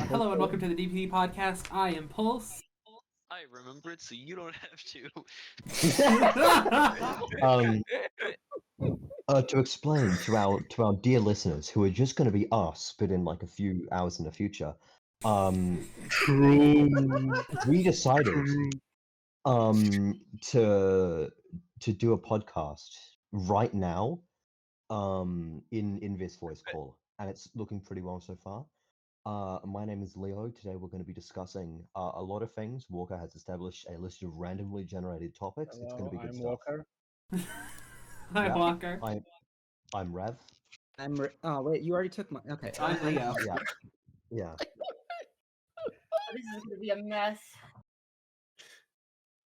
Hello and welcome to the DPD Podcast. I am Pulse. I remember it, so you don't have to. To explain to our dear listeners who are just going to be us, but in like a few hours in the future, we decided to do a podcast right now, in this voice call, and it's looking pretty well so far. My name is Leo. Today we're going to be discussing a lot of things. Walker has established a list of randomly generated topics. It's going to be good I'm stuff. Walker. Hi, Yeah. Walker. I'm Rev. Oh wait, you already took my. Okay. I'm Leo. Yeah. This is gonna be a mess.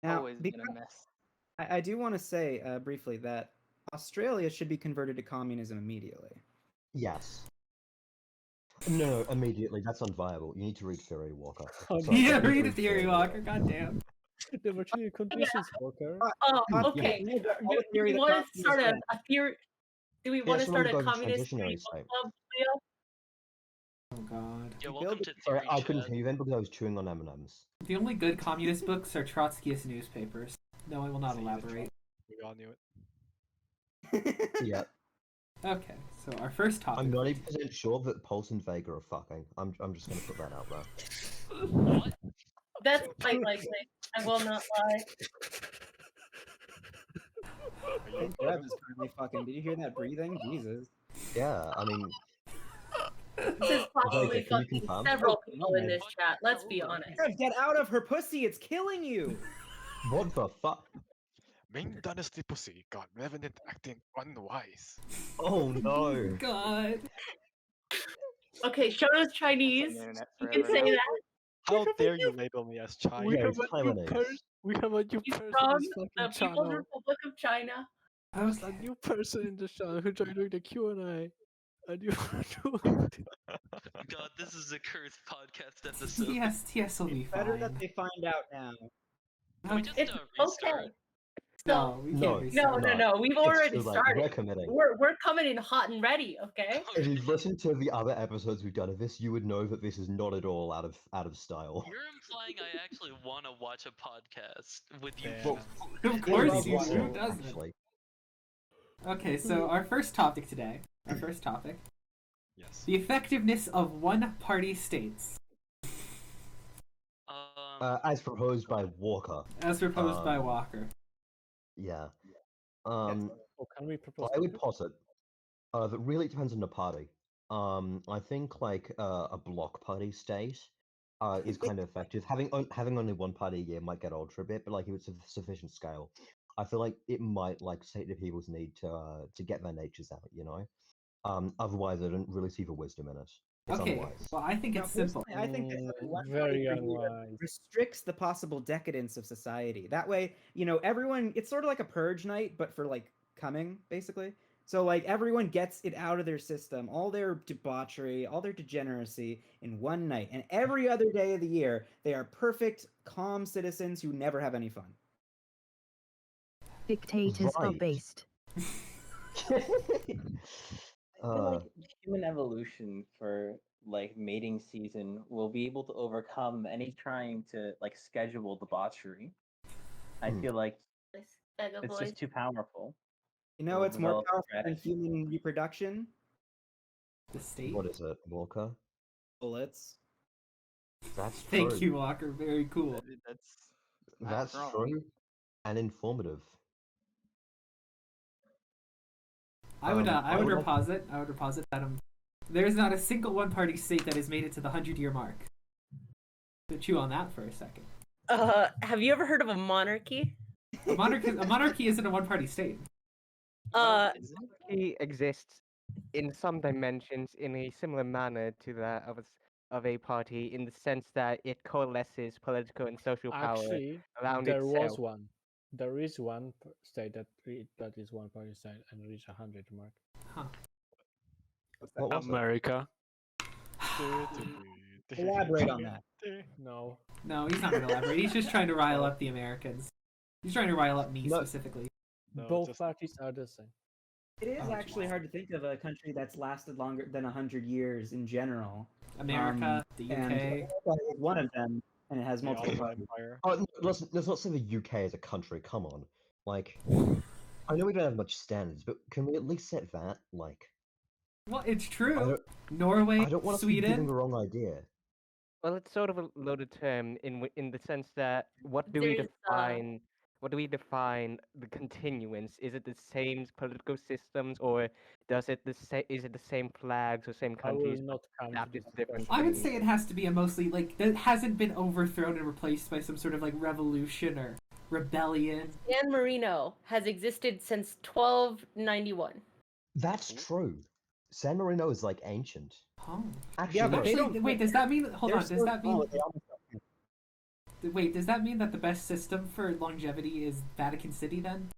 Now, Always been because a mess. I do want to say briefly that Australia should be converted to communism immediately. Yes. No, immediately. That's unviable. You need to read Theory, Walker. Oh, Sorry, Yeah, I need to read a theory, Walker. Goddamn. There were two conditions, Walker. Okay. Yeah. Do we want to start a theory? Do we want to someone start a go to communist transitionary theory site. club, Leo? Oh god. Yeah, welcome to Sorry, Theory I couldn't Chat. hear you then because I was chewing on M&Ms. The only good communist books are Trotskyist newspapers. No, I will not See, elaborate. We all knew it. Yeah. Okay, so our first topic. I'm 90% sure that Pulse and Vega are fucking. I'm just gonna put that out there. What? That's quite likely. I will not lie. Rev is currently fucking. Did you hear that breathing? Jesus. Yeah, I mean, This is probably Vega, can you fucking confirm? several people in this chat. Let's be honest. Rev, get out of her pussy! It's killing you. what the fuck? Ming Dynasty Pussy got Revenant acting unwise. Oh no! God. Okay, Shoto's Chinese. You can say that. How dare you label me as Chinese? Yeah, it's Taiwanese. We have a new He's person from in this the fucking People's channel. Republic of China. I was A new person in the channel who joined doing the Q&A. And you are doing God, this is a cursed podcast episode. TS will be Better fine. that they find out now. Can we just It's restart? okay. No, we can't No. restart. No. We've It's already too late. started. We're committing. We're coming in hot and ready. Okay. If you've listened to the other episodes we've done of this, you would know that this is not at all out of style. You're implying I actually want to watch a podcast with you. Yeah. Of course love you do, watching, who doesn't? Actually. Okay, so our first topic today. Yes. The effectiveness of one-party states, As proposed by Walker. as proposed by Walker. Yeah. Oh, can we propose? I would posit that really it depends on the party. I think like a block party state is kind of effective. Having only one party a year might get old for a bit, but like if it's of sufficient scale, I feel like it might like state the people's need to get their natures out. You know. Otherwise, I don't really see the wisdom in it. It's Okay, unwise. well I think Now, it's simple. personally, I think that one Very party unwise. restricts the possible decadence of society. That way, everyone. It's sort of like a purge night, but for like coming, basically. So like everyone gets it out of their system, all their debauchery, all their degeneracy in one night, and every other day of the year, they are perfect, calm citizens who never have any fun. Dictators are Right. based. I feel like human evolution for like mating season will be able to overcome any trying to like schedule debauchery. I Hmm. feel like Mega it's boys. just too powerful. It's more Develop powerful than strategy. human reproduction. The state. What is it, Walker? Bullets. That's Thank true. you, Walker. Very cool. That's wrong. true and informative. I would I would like- posit that there's not a single one-party state that has made it to the 100-year mark. So chew on that for a second. Have you ever heard of a monarchy? A monarchy isn't a one-party state. Monarchy exists in some dimensions in a similar manner to that of a party, in the sense that it coalesces political and social power Actually, around there was itself. one. There is one state that is one party state and reach 100 mark. Huh. What was it? America. Elaborate on that. No. No, he's not going to elaborate. He's just trying to rile up the Americans. He's trying to rile up me No. specifically. Both parties are the same. It is Oh, actually wow. hard to think of a country that's lasted longer than 100 years in general. America, the and UK. America is one of them, and it has The multiple. Ottoman Empire. Oh, let's not say the UK as a country. Come on, like, I know we don't have much standards, but can we at least set that? Like, Well, it's I true. don't, Norway, I don't want us to be giving Sweden. the wrong idea. Well, it's sort of a loaded term in the sense that what do we There's, define? What do we define the continuance? Is it the same political systems, or does it is it the same flags or same I will countries? not come to adapted this to different I would things? say it has to be a mostly like that hasn't been overthrown and replaced by some sort of like revolution or rebellion. San Marino has existed since 1291. That's true. San Marino is like ancient. Oh. Actually, Yeah, but no. they don't. Wait, does that mean? Hold they're on. Does so that small mean? they almost don't- Wait, does that mean that the best system for longevity is Vatican City then?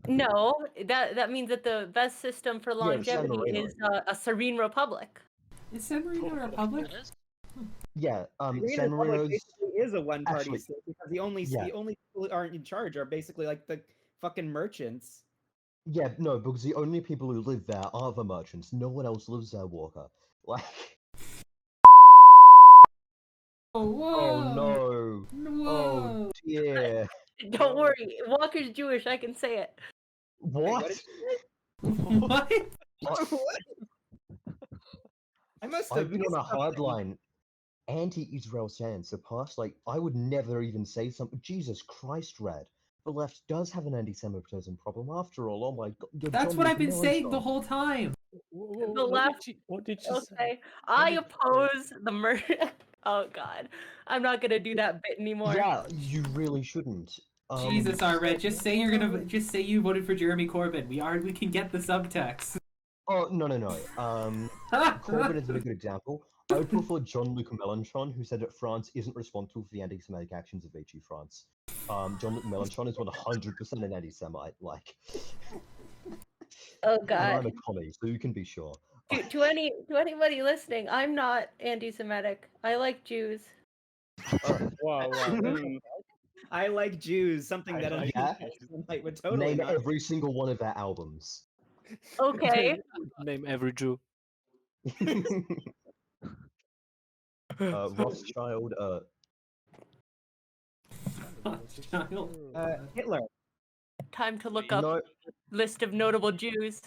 No, that means that the best system for San longevity Marino. is a serene republic. Is San Marino a republic? That is. Yeah, Korean San Republic Marino's. basically is a one-party actually- state because the only Yeah. the only people who aren't in charge are basically like the fucking merchants. Yeah, no, because the only people who live there are the merchants. No one else lives there, Walker. Like, Oh, whoa! oh no, Whoa! oh dear. Don't worry, Walker's Jewish. I can say it. What? What? What? I must I've have been on a missed something. hardline anti-Israel stance. The past, like, I would never even say something. Jesus Christ, Red. The left does have an anti-Semitism problem after all. Oh my God. you're That's John what I've been Luke saying the Melanchthon. whole time. The left- What did you say? Okay, I did you say? oppose the murder. Oh God, I'm not gonna do that bit anymore. Yeah, you really shouldn't. Jesus, our Red. Just say you're gonna. Just say you voted for Jeremy Corbyn. We can get the subtext. Oh, no. Corbyn is a very good example. I would prefer John Luc Melanchthon, who said that France isn't responsible for the anti-Semitic actions of Vichy France. John Luc Melanchthon is 100% an anti-Semite. Like, Oh and God. I'm a commie, so you can be sure. To anybody listening, I'm not anti-Semitic. I like Jews. Wow, wow. I like Jews, something I that like Yeah. Semite would totally Name not. every single one of their albums. Okay. Name every Jew. Rothschild, Child. Hitler. Time to look up no, list of notable Jews.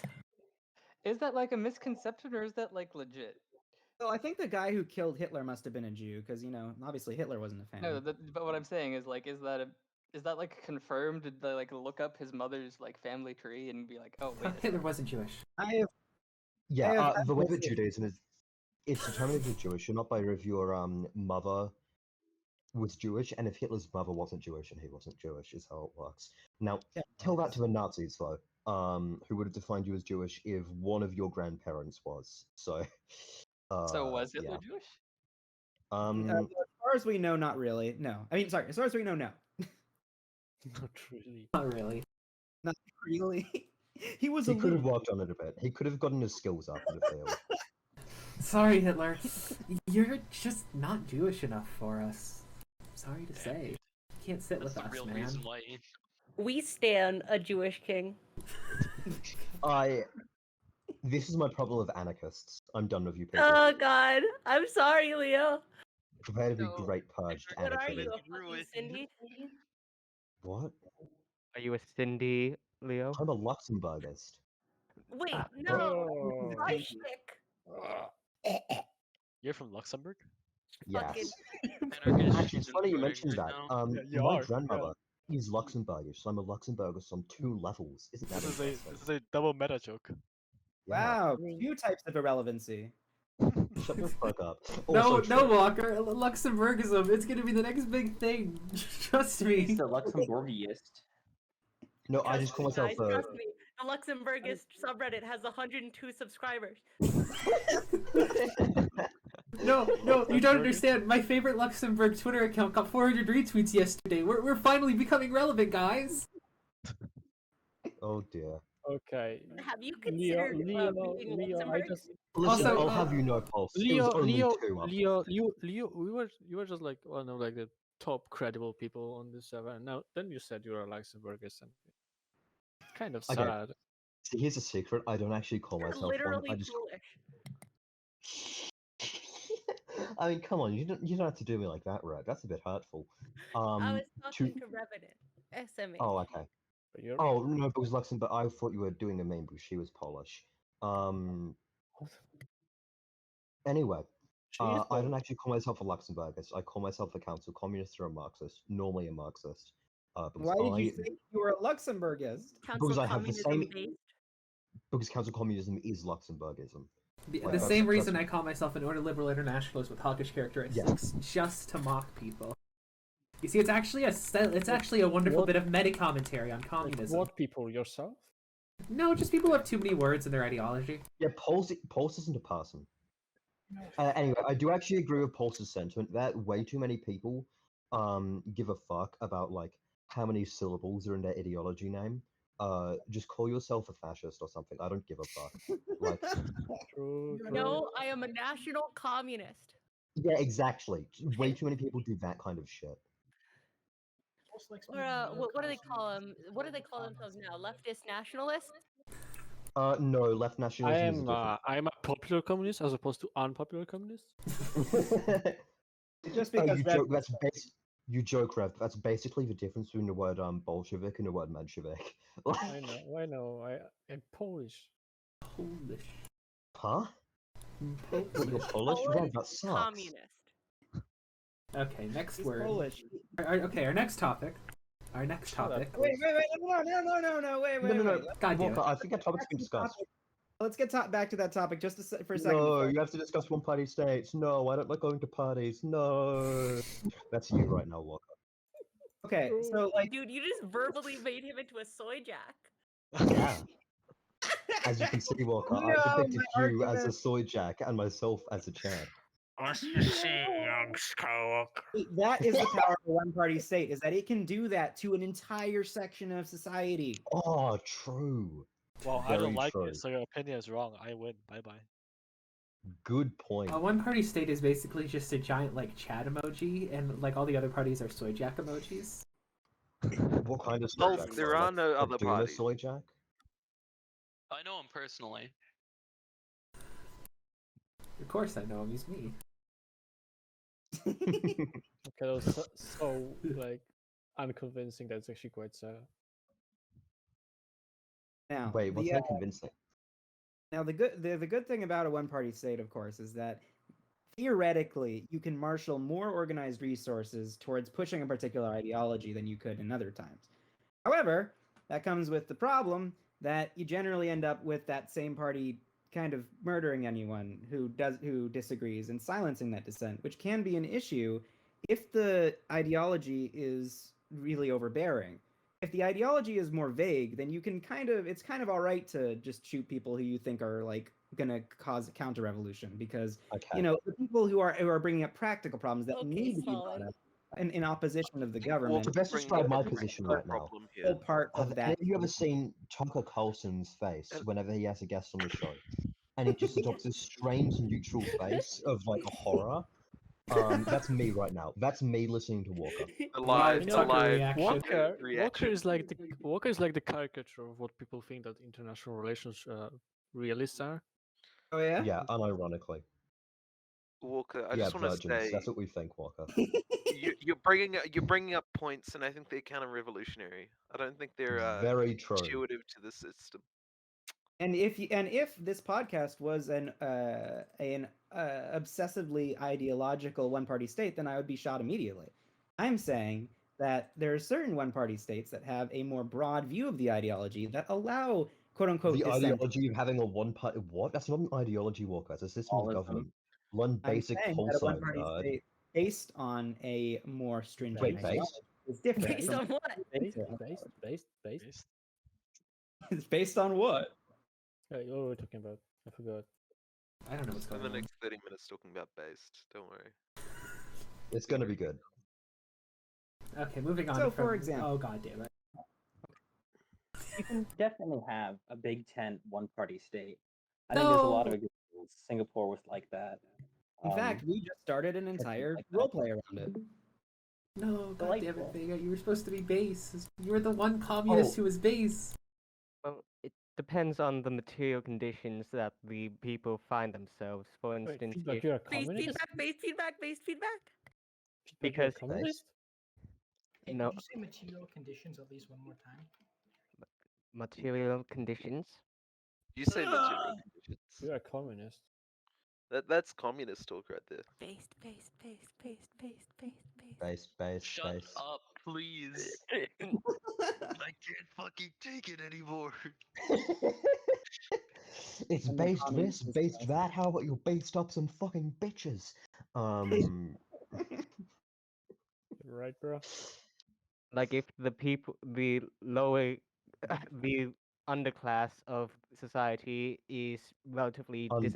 Is that like a misconception or is that like legit? So I think the guy who killed Hitler must have been a Jew, because obviously Hitler wasn't a fan. No, but what I'm saying is like, is that like confirmed? Did they like look up his mother's like family tree and be like, oh wait, Hitler wasn't Jewish. I have yeah, have the way that listened- Judaism is, it's determined if you're Jewish or not by if your mother was Jewish, and if Hitler's mother wasn't Jewish and he wasn't Jewish, is how it works. Now, tell that to the Nazis though, who would have defined you as Jewish if one of your grandparents was. So, so was Hitler yeah. Jewish? as far as we know, not really. No, I mean, sorry. As far as we know, no, Not really. Not really. not really. He was He a could have little. worked on it a bit. He could have gotten his skills up in the field. Sorry, Hitler. You're just not Jewish enough for us. Sorry to say. You can't sit That's with the us, real man. reason why. We stand a Jewish king. This is my problem with anarchists. I'm done with you people. Oh God, I'm sorry, Leo. Prepare to be No, great purged What are anarchists. you, a Ruined. fucking Cindy? What? Are you a Cindy, Leo? I'm a Luxembourgist. Wait, Ah, no, Oh. my shtick. You're from Luxembourg? Fucking- Yes. Anarchist Actually, it's is funny you right mentioned right that. now. Yeah, you My are, yeah. grandmother is Luxembourgish, so I'm a Luxembourgist on 2 levels. Isn't that This interesting? is a double meta joke. Yeah. Wow, 2 types of irrelevancy. Shut the fuck up. No, Also no, true. Walker. Luxembourgism. It's gonna be the next big thing. Trust me. He's a Luxembourgist. No, I just call myself Guys, trust me. The Luxembourgist subreddit has 102 subscribers. No, you don't understand. My favorite Luxembourg Twitter account got 400 retweets yesterday. We're finally becoming relevant, guys. Oh dear. Okay. Have you Leo, considered being Listen, Leo, Luxembourg? I'll Also, have you know, Pulse. it was Leo, only Leo, 2 up. Leo, you were just like one of like the top credible people on this server, and now then you said you were a Luxembourgist, and kind of Okay. sad. See, here's a secret. I don't actually call You're myself one. literally I just foolish. I mean, come on, you don't have to do me like that, Red. That's a bit hurtful. I was talking to- to Revenant. SMH. Oh, okay. But you're Oh no, because Luxembourg. I thought you were doing a main, because she was Polish. Anyway, I don't actually call myself a Luxembourgist. I call myself a council communist or a Marxist. Normally a Marxist. Because Why did you say you were a Luxembourgist? Because I have the same. based? Because council communism is Luxembourgism. The Like, same that's- reason I call myself an order liberal internationalist with hawkish characteristics, just to mock people. You see, it's actually a wonderful What? bit of meta commentary on like, communism. what people yourself? No, just people who have too many words in their ideology. Yeah, Pulse isn't a person. Anyway, I do actually agree with Pulse's sentiment that way too many people give a fuck about like how many syllables are in their ideology name. Just call yourself a fascist or something. I don't give a fuck. Like, True, No, I am a national communist. yeah, exactly. Way too many people do that kind of shit. Or what do they call them? What do they call themselves now? Leftist nationalists? No, left I nationalism is a am different. I am a popular communist as opposed to unpopular communist. Just Oh, because you Rev- joke. You joke, Rev. That's basically the difference between the word Bolshevik and the word Menshevik. I know. I'm Polish. Polish. Huh? What, you're Polish? Rev, that sucks. Communist. Okay, next he's word. Polish. Okay, our next topic. Our next Shut up. topic. Wait, no, wait. No. God damn Walker, it. I think our topic's been discussed. Let's get back to that topic just for a second. No, before- you have to discuss one-party states. No, I don't like going to parties. No. That's you right now, Walker. Okay, so like, Dude, you just verbally made him into a soy jack. Yeah. As you can see, Walker, I No, depicted my you as a argument- soy jack and myself as a Chad. that is the power of a one-party state, is that it can do that to an entire section of society. Oh, true. Well, I Very don't like true. it, so your opinion is wrong. I win. Bye bye. Good point. A one-party state is basically just a giant like Chad emoji, and like all the other parties are soy jack emojis. What kind of soy Well, jack? there though? are Like, no a other Duma parties. soy jack? I know him personally. Of course, I know him. He's me. Okay, that was so like unconvincing. That's actually quite sad. Now, Wait, what's the, that convincing? Now, the good thing about a one-party state, of course, is that theoretically you can marshal more organized resources towards pushing a particular ideology than you could in other times. However, that comes with the problem that you generally end up with that same party kind of murdering anyone who disagrees and silencing that dissent, which can be an issue if the ideology is really overbearing. If the ideology is more vague, then you can it's kind of all right to just shoot people who you think are like gonna cause a counter-revolution, because Okay. the people who are bringing up practical problems that Okay, need to be brought solid. up in opposition of the Well, government To best bring describe up my the position practical right now, problem all here. part of have that. you ever seen Tucker Carlson's face And- whenever he has a guest on the show? And he just adopts this strange neutral face of like horror. That's me right now. That's me listening to Walker. Alive, Tucker alive. reaction. Walker reaction. is like the caricature of what people think that international relations realists are. Oh yeah. Yeah, unironically. Walker, I Yeah, just want to virgins. say That's what we think, Walker. you're bringing up points, and I think they're kind of revolutionary. I don't think they're Very true. intuitive to the system. And if this podcast was an obsessively ideological one-party state, then I would be shot immediately. I'm saying that there are certain one-party states that have a more broad view of the ideology that allow quote-unquote The dissent. ideology of having a one-party... What? That's not an ideology, Walker. It's a system of Allism. government. One I'm basic saying that a pulsar, one-party nerd. state based on a more stringent Wait, ideology based? is different. Based from- on what? Based. Based. It's based on what? What were we talking about? I forgot. I don't know what's Spend going the on. next 30 minutes talking about based. Don't worry. It's gonna be good. Okay, moving on. So, from... for example- Oh god damn it. You can definitely have a big tent one-party state. I think there's a lot of No. examples. Singapore was like that. In fact, we just started an entire like that. roleplay around it. No, god damn it, Delightful. Vega. You were supposed to be base. You were the one communist Oh. who was base. Well, it depends on the material conditions that the people find themselves. For Wait, instance, feedback, if you're a Based communist? feedback, based feedback, based feedback. Feedback, you're a because communist? Hey, no could you say material conditions at least one more time? material conditions. You say material conditions. You're a communist. That's communist talk right there. Based, based, based, based, based, based, based. Base. Shut up, please. I can't fucking take it anymore. It's And then based this, communist based stuff. that. How about you based up some fucking bitches? Right, bro? Like if the people, the lower, the underclass of society is relatively Unbased.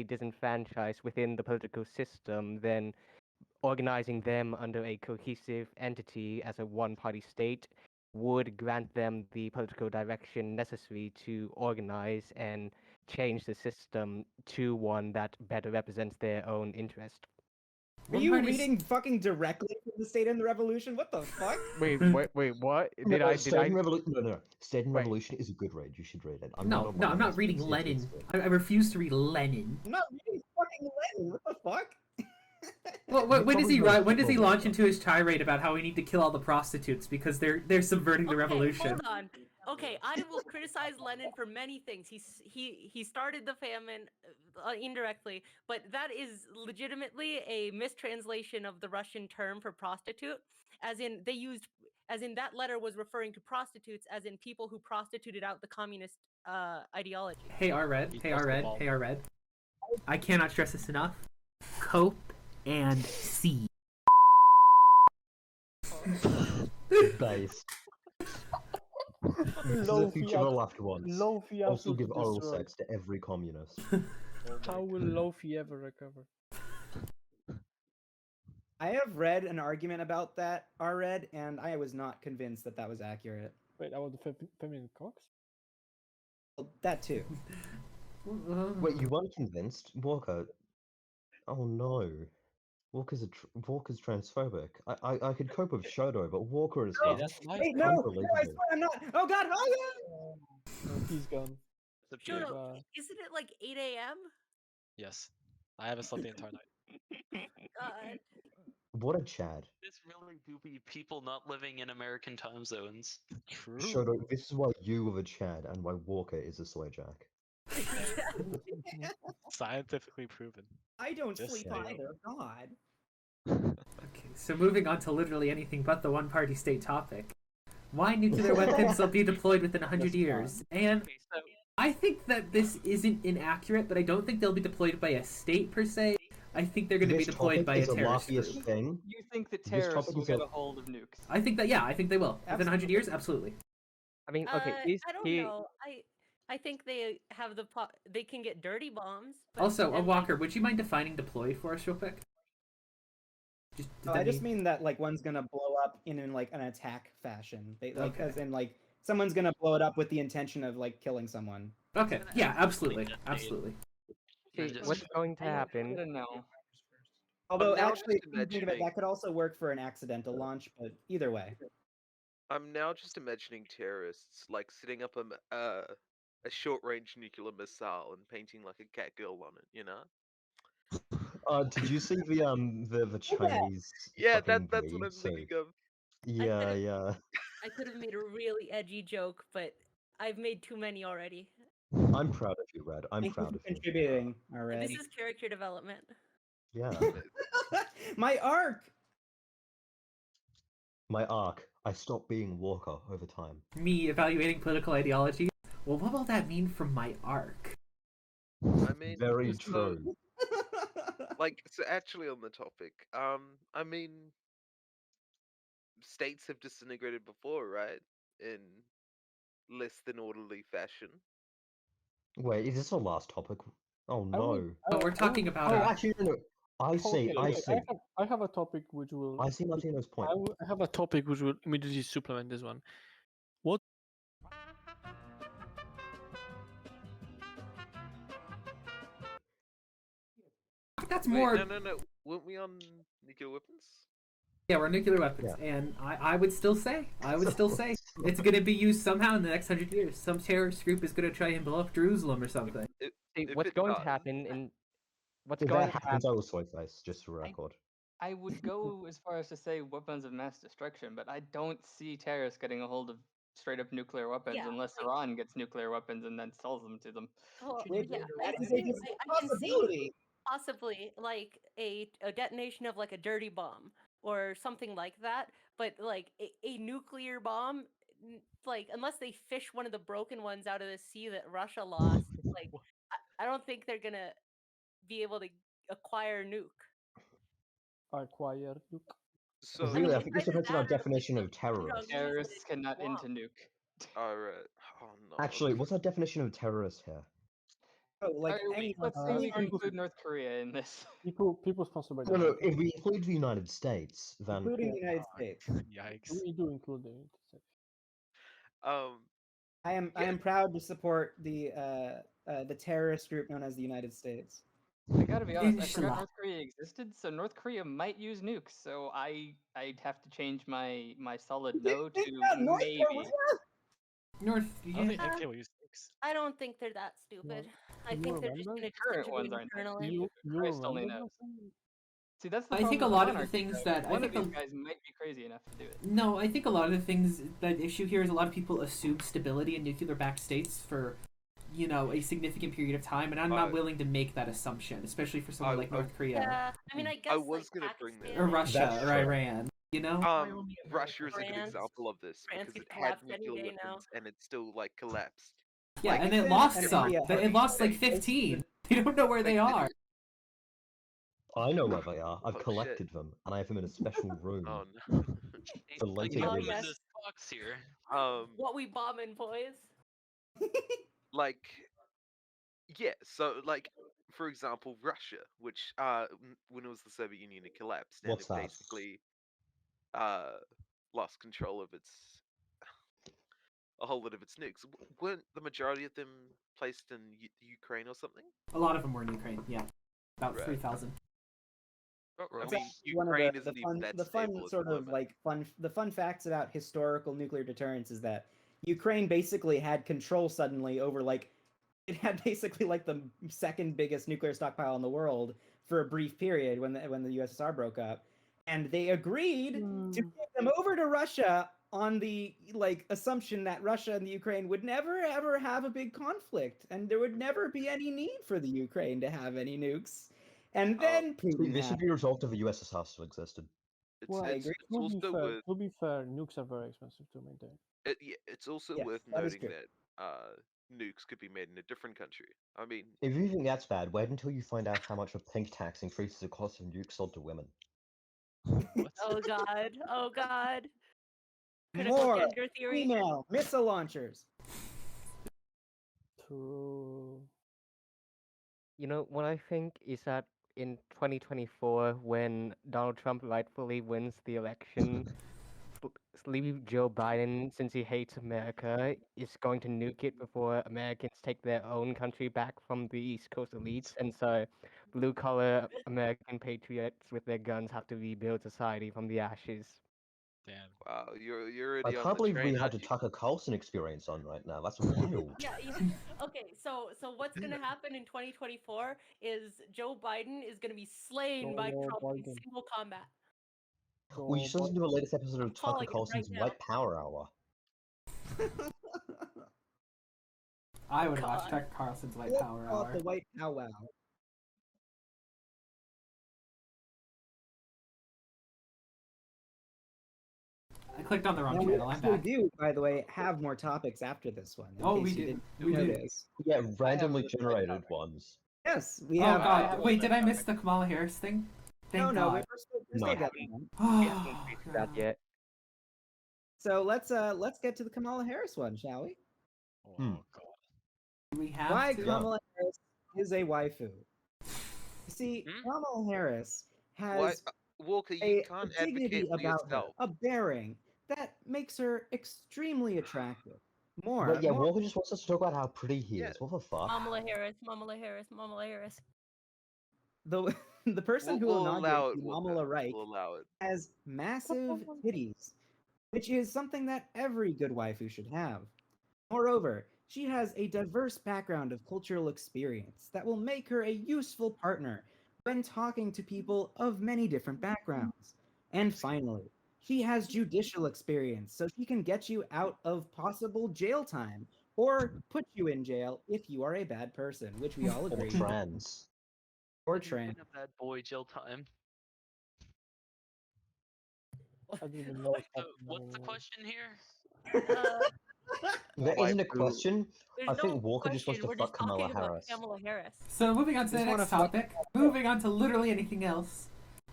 disenfranchised within the political system, then organizing them under a cohesive entity as a one-party state would grant them the political direction necessary to organize and change the system to one that better represents their own interest. Are you reading fucking directly from the State and the Revolution? What the fuck? Wait, what? State and Revolution? No. State and Revolution is a good read. You should read it. I'm not reading Lenin. I refuse to read Lenin. I'm not reading fucking Lenin. What the fuck? Well, when does he write? When does he launch into his tirade about how we need to kill all the prostitutes because they're subverting the revolution? Hold on. Okay, I will criticize Lenin for many things. He started the famine indirectly, but that is legitimately a mistranslation of the Russian term for prostitute, as in that letter was referring to prostitutes, as in people who prostituted out the communist ideology. Hey, Red. I cannot stress this enough. Cope and C. Base. The future will last once. Also give oral sex to every communist. How will Lofi ever recover? I have read an argument about that, Red, and I was not convinced that that was accurate. Wait, about the feminine cocks? Well, that too. Wait, you weren't convinced? Walker. Oh no. Walker's transphobic. I could cope with Shodo, but Walker is No, not. wait, no, I swear I'm not. Oh god, oh No, he's gone. Shut up. Isn't it like 8 a.m.? Yes. I haven't slept the entire night. God. What a Chad. This really do be people not living in American time zones. True. Shodo, this is why you are a Chad and why Walker is a soy jack. Scientifically proven. I don't Just sleep saying. either. God. Okay, so moving on to literally anything but the one-party state topic. Why nuclear weapons will be deployed within 100 years? And I think that this isn't inaccurate, but I don't think they'll be deployed by a state per se. I think they're going to be This deployed topic by a is a terrorist loftiest group. thing. You think the This terrorists topic will is get a- a hold of nukes? I think they will. Within 100 years, absolutely. I mean, okay, I don't know. I think they have they can get dirty bombs. But Also, then, Walker, would you mind defining deployed for us real quick? Does Oh, that I just mean that like one's gonna blow up in like an attack fashion. They like Okay. as in like someone's gonna blow it up with the intention of like killing someone. Okay, yeah, absolutely. Absolutely. See, what's going to happen? I don't know. Although now actually, just if you think of it, imagining- that could also work for an accidental launch, but either way. I'm now just imagining terrorists like setting up a short-range nuclear missile and painting like a cat girl on it. You know? Did you see the Chinese? Yeah, fucking that's what breed? I'm thinking of. Yeah. I could have made a really edgy joke, but I've made too many already. I'm proud of you, Red. I'm Thank you proud for of you. contributing And already. this is character development. Yeah. My arc. My arc. I stopped being Walker over time. Me evaluating political ideology. Well, what will that mean for my arc? I mean, Very so- true. Like, so actually on the topic, I mean, states have disintegrated before, right? In less than orderly fashion. Wait, is this the last topic? Oh no. Oh, we're talking about. Oh, actually, no. I see. Okay, I okay, see. I have a topic which will. I see Martino's point. I have a topic which will immediately supplement this one. What? That's Wait, more. No. Weren't we on nuclear weapons? Yeah, we're nuclear weapons, and I would still say, It's gonna be used somehow in the next 100 years. Some terrorist group is gonna try and blow up Jerusalem or something. See, what's going to happen in what's If going that to happens, I happen? will soy face, just for record. I would go as far as to say weapons of mass destruction, but I don't see terrorists getting a hold of straight up nuclear weapons unless Iran gets nuclear weapons and then sells them to them. Well, Should you yeah, do I it That is can a see, distinct I can see possibility. possibly like a detonation of like a dirty bomb or something like that, but like a nuclear bomb, like unless they fish one of the broken ones out of the sea that Russia lost, like I don't think they're gonna be able to acquire a nuke. Acquire nuke. So Really, I think this either depends on our that or, definition of you know, terrorist. Terrorists cannot into nuke. alright. Oh no. Actually, what's our definition of terrorist here? Oh, like Let's say we include North Korea in this. People sponsored by No, no. If we include the United States, then including the United States. Yikes. We do include the United States. I am proud to support the terrorist group known as the United States. I gotta be honest, I forgot Inshallah. North Korea existed, so North Korea might use nukes. So I'd have to change my solid no to North maybe. Korea? North, I don't think they will use nukes. I don't think they're that stupid. I think they're just gonna Current ones disintegrate aren't that internally. stupid. Christ only knows. See, that's the I problem think a with lot of the monarchy, things though. that- I one of think these a- guys might be crazy enough to do it. No, I think a lot of the things that issue here is a lot of people assume stability in nuclear-backed states for, you know, a significant period of time, and I'm not willing to make that assumption, especially for someone like North Korea Yeah, I mean, I guess I was like gonna bring that or up. Russia That's or true. Iran. You know, Russia is a good France- example of this France because could it had collapse any nuclear day now. weapons and it still like collapsed. yeah, Like, and it Nixon lost and some. India It have lost like these 15. They don't know where they are. I know where they are. I've Oh, collected them, and I have them in a special room Oh no. for later Oh, use. yes. This box here. What we bombing, boys? Like, yeah. So, like, for example, Russia, which when it was the Soviet Union, it collapsed and What's it that? basically lost control of a whole lot of its nukes. Weren't the majority of them placed in Ukraine or something? A lot of them were in Ukraine. Yeah, about Right. 3,000. I It's mean, actually one of Ukraine the isn't even fun, that the stable fun at sort the of moment. like fun facts about historical nuclear deterrence is that Ukraine basically had control suddenly over like it had basically like the second biggest nuclear stockpile in the world for a brief period when the USSR broke up, and they agreed to give them over to Russia on the like assumption that Russia and the Ukraine would never ever have a big conflict and there would never be any need for the Ukraine to have any nukes. And then Putin This should be a result of the USSR still existed. Well, It's to be also fair, worth to be fair, nukes are very expensive to maintain. it's also Yes, worth that is noting true. that nukes could be made in a different country. I mean, If you think that's bad, wait until you find out how much a pink tax increases the cost of nukes sold to women. Oh god. Oh god. Critical more gender theory. female missile launchers. True. You know, what I think is that in 2024, when Donald Trump rightfully wins the election, leave Joe Biden, since he hates America, is going to nuke it before Americans take their own country back from the East Coast elites. And so blue-collar American patriots with their guns have to rebuild society from the ashes. Damn. wow, you're I already on can't the believe train, we had aren't the you? Tucker Carlson experience on right now. That's wild. Yeah. Okay. So what's gonna happen in 2024 is Joe Biden is gonna be slain by Joe Trump in Biden. single combat. We just listened to the latest episode of Tucker Calling it right Carlson's now. White Power Hour. I would watch God. Tucker Carlson's White Let's Power call it Hour. the White Powwow. I clicked on the wrong Now, we channel. I'm actually back. do, by the way, have more topics after this one. in Oh, case we you do. didn't We do. notice. Yeah, randomly the right generated topic. ones. Yes, we Oh have. god. Wait, did I miss the Kamala Harris thing? Thank No, God. we're still No. getting one. Oh, That God. yet. So let's get to the Kamala Harris one, shall we? Oh Hmm. god. We have Why to. Kamala Harris is a waifu. You see, Hmm? Kamala Harris Why, has Walker? You a can't dignity advocate for about her, yourself. a bearing that makes her extremely attractive. But yeah, Walker just wants us to talk about how pretty he Yeah. is. What the fuck? Kamala Harris. Kamala Harris. Kamala Harris. the the person who We'll allow inaugurated it. the Walker. Kamala Reich We'll allow it. has massive titties which is something that every good waifu should have. Moreover, she has a diverse background of cultural experience that will make her a useful partner when talking to people of many different backgrounds. And finally, she has judicial experience, so she can get you out of possible jail time or put you in jail if you are a bad person, which we all Or agree. trans. Or What do you trans. mean a bad boy jail time? I don't even know What's the question here? There isn't a question. There's I no think Walker just wants question. to We're fuck just talking Kamala about Harris. Kamala Harris. So moving on to the Just wanna next fuck- topic. Moving on to literally anything else.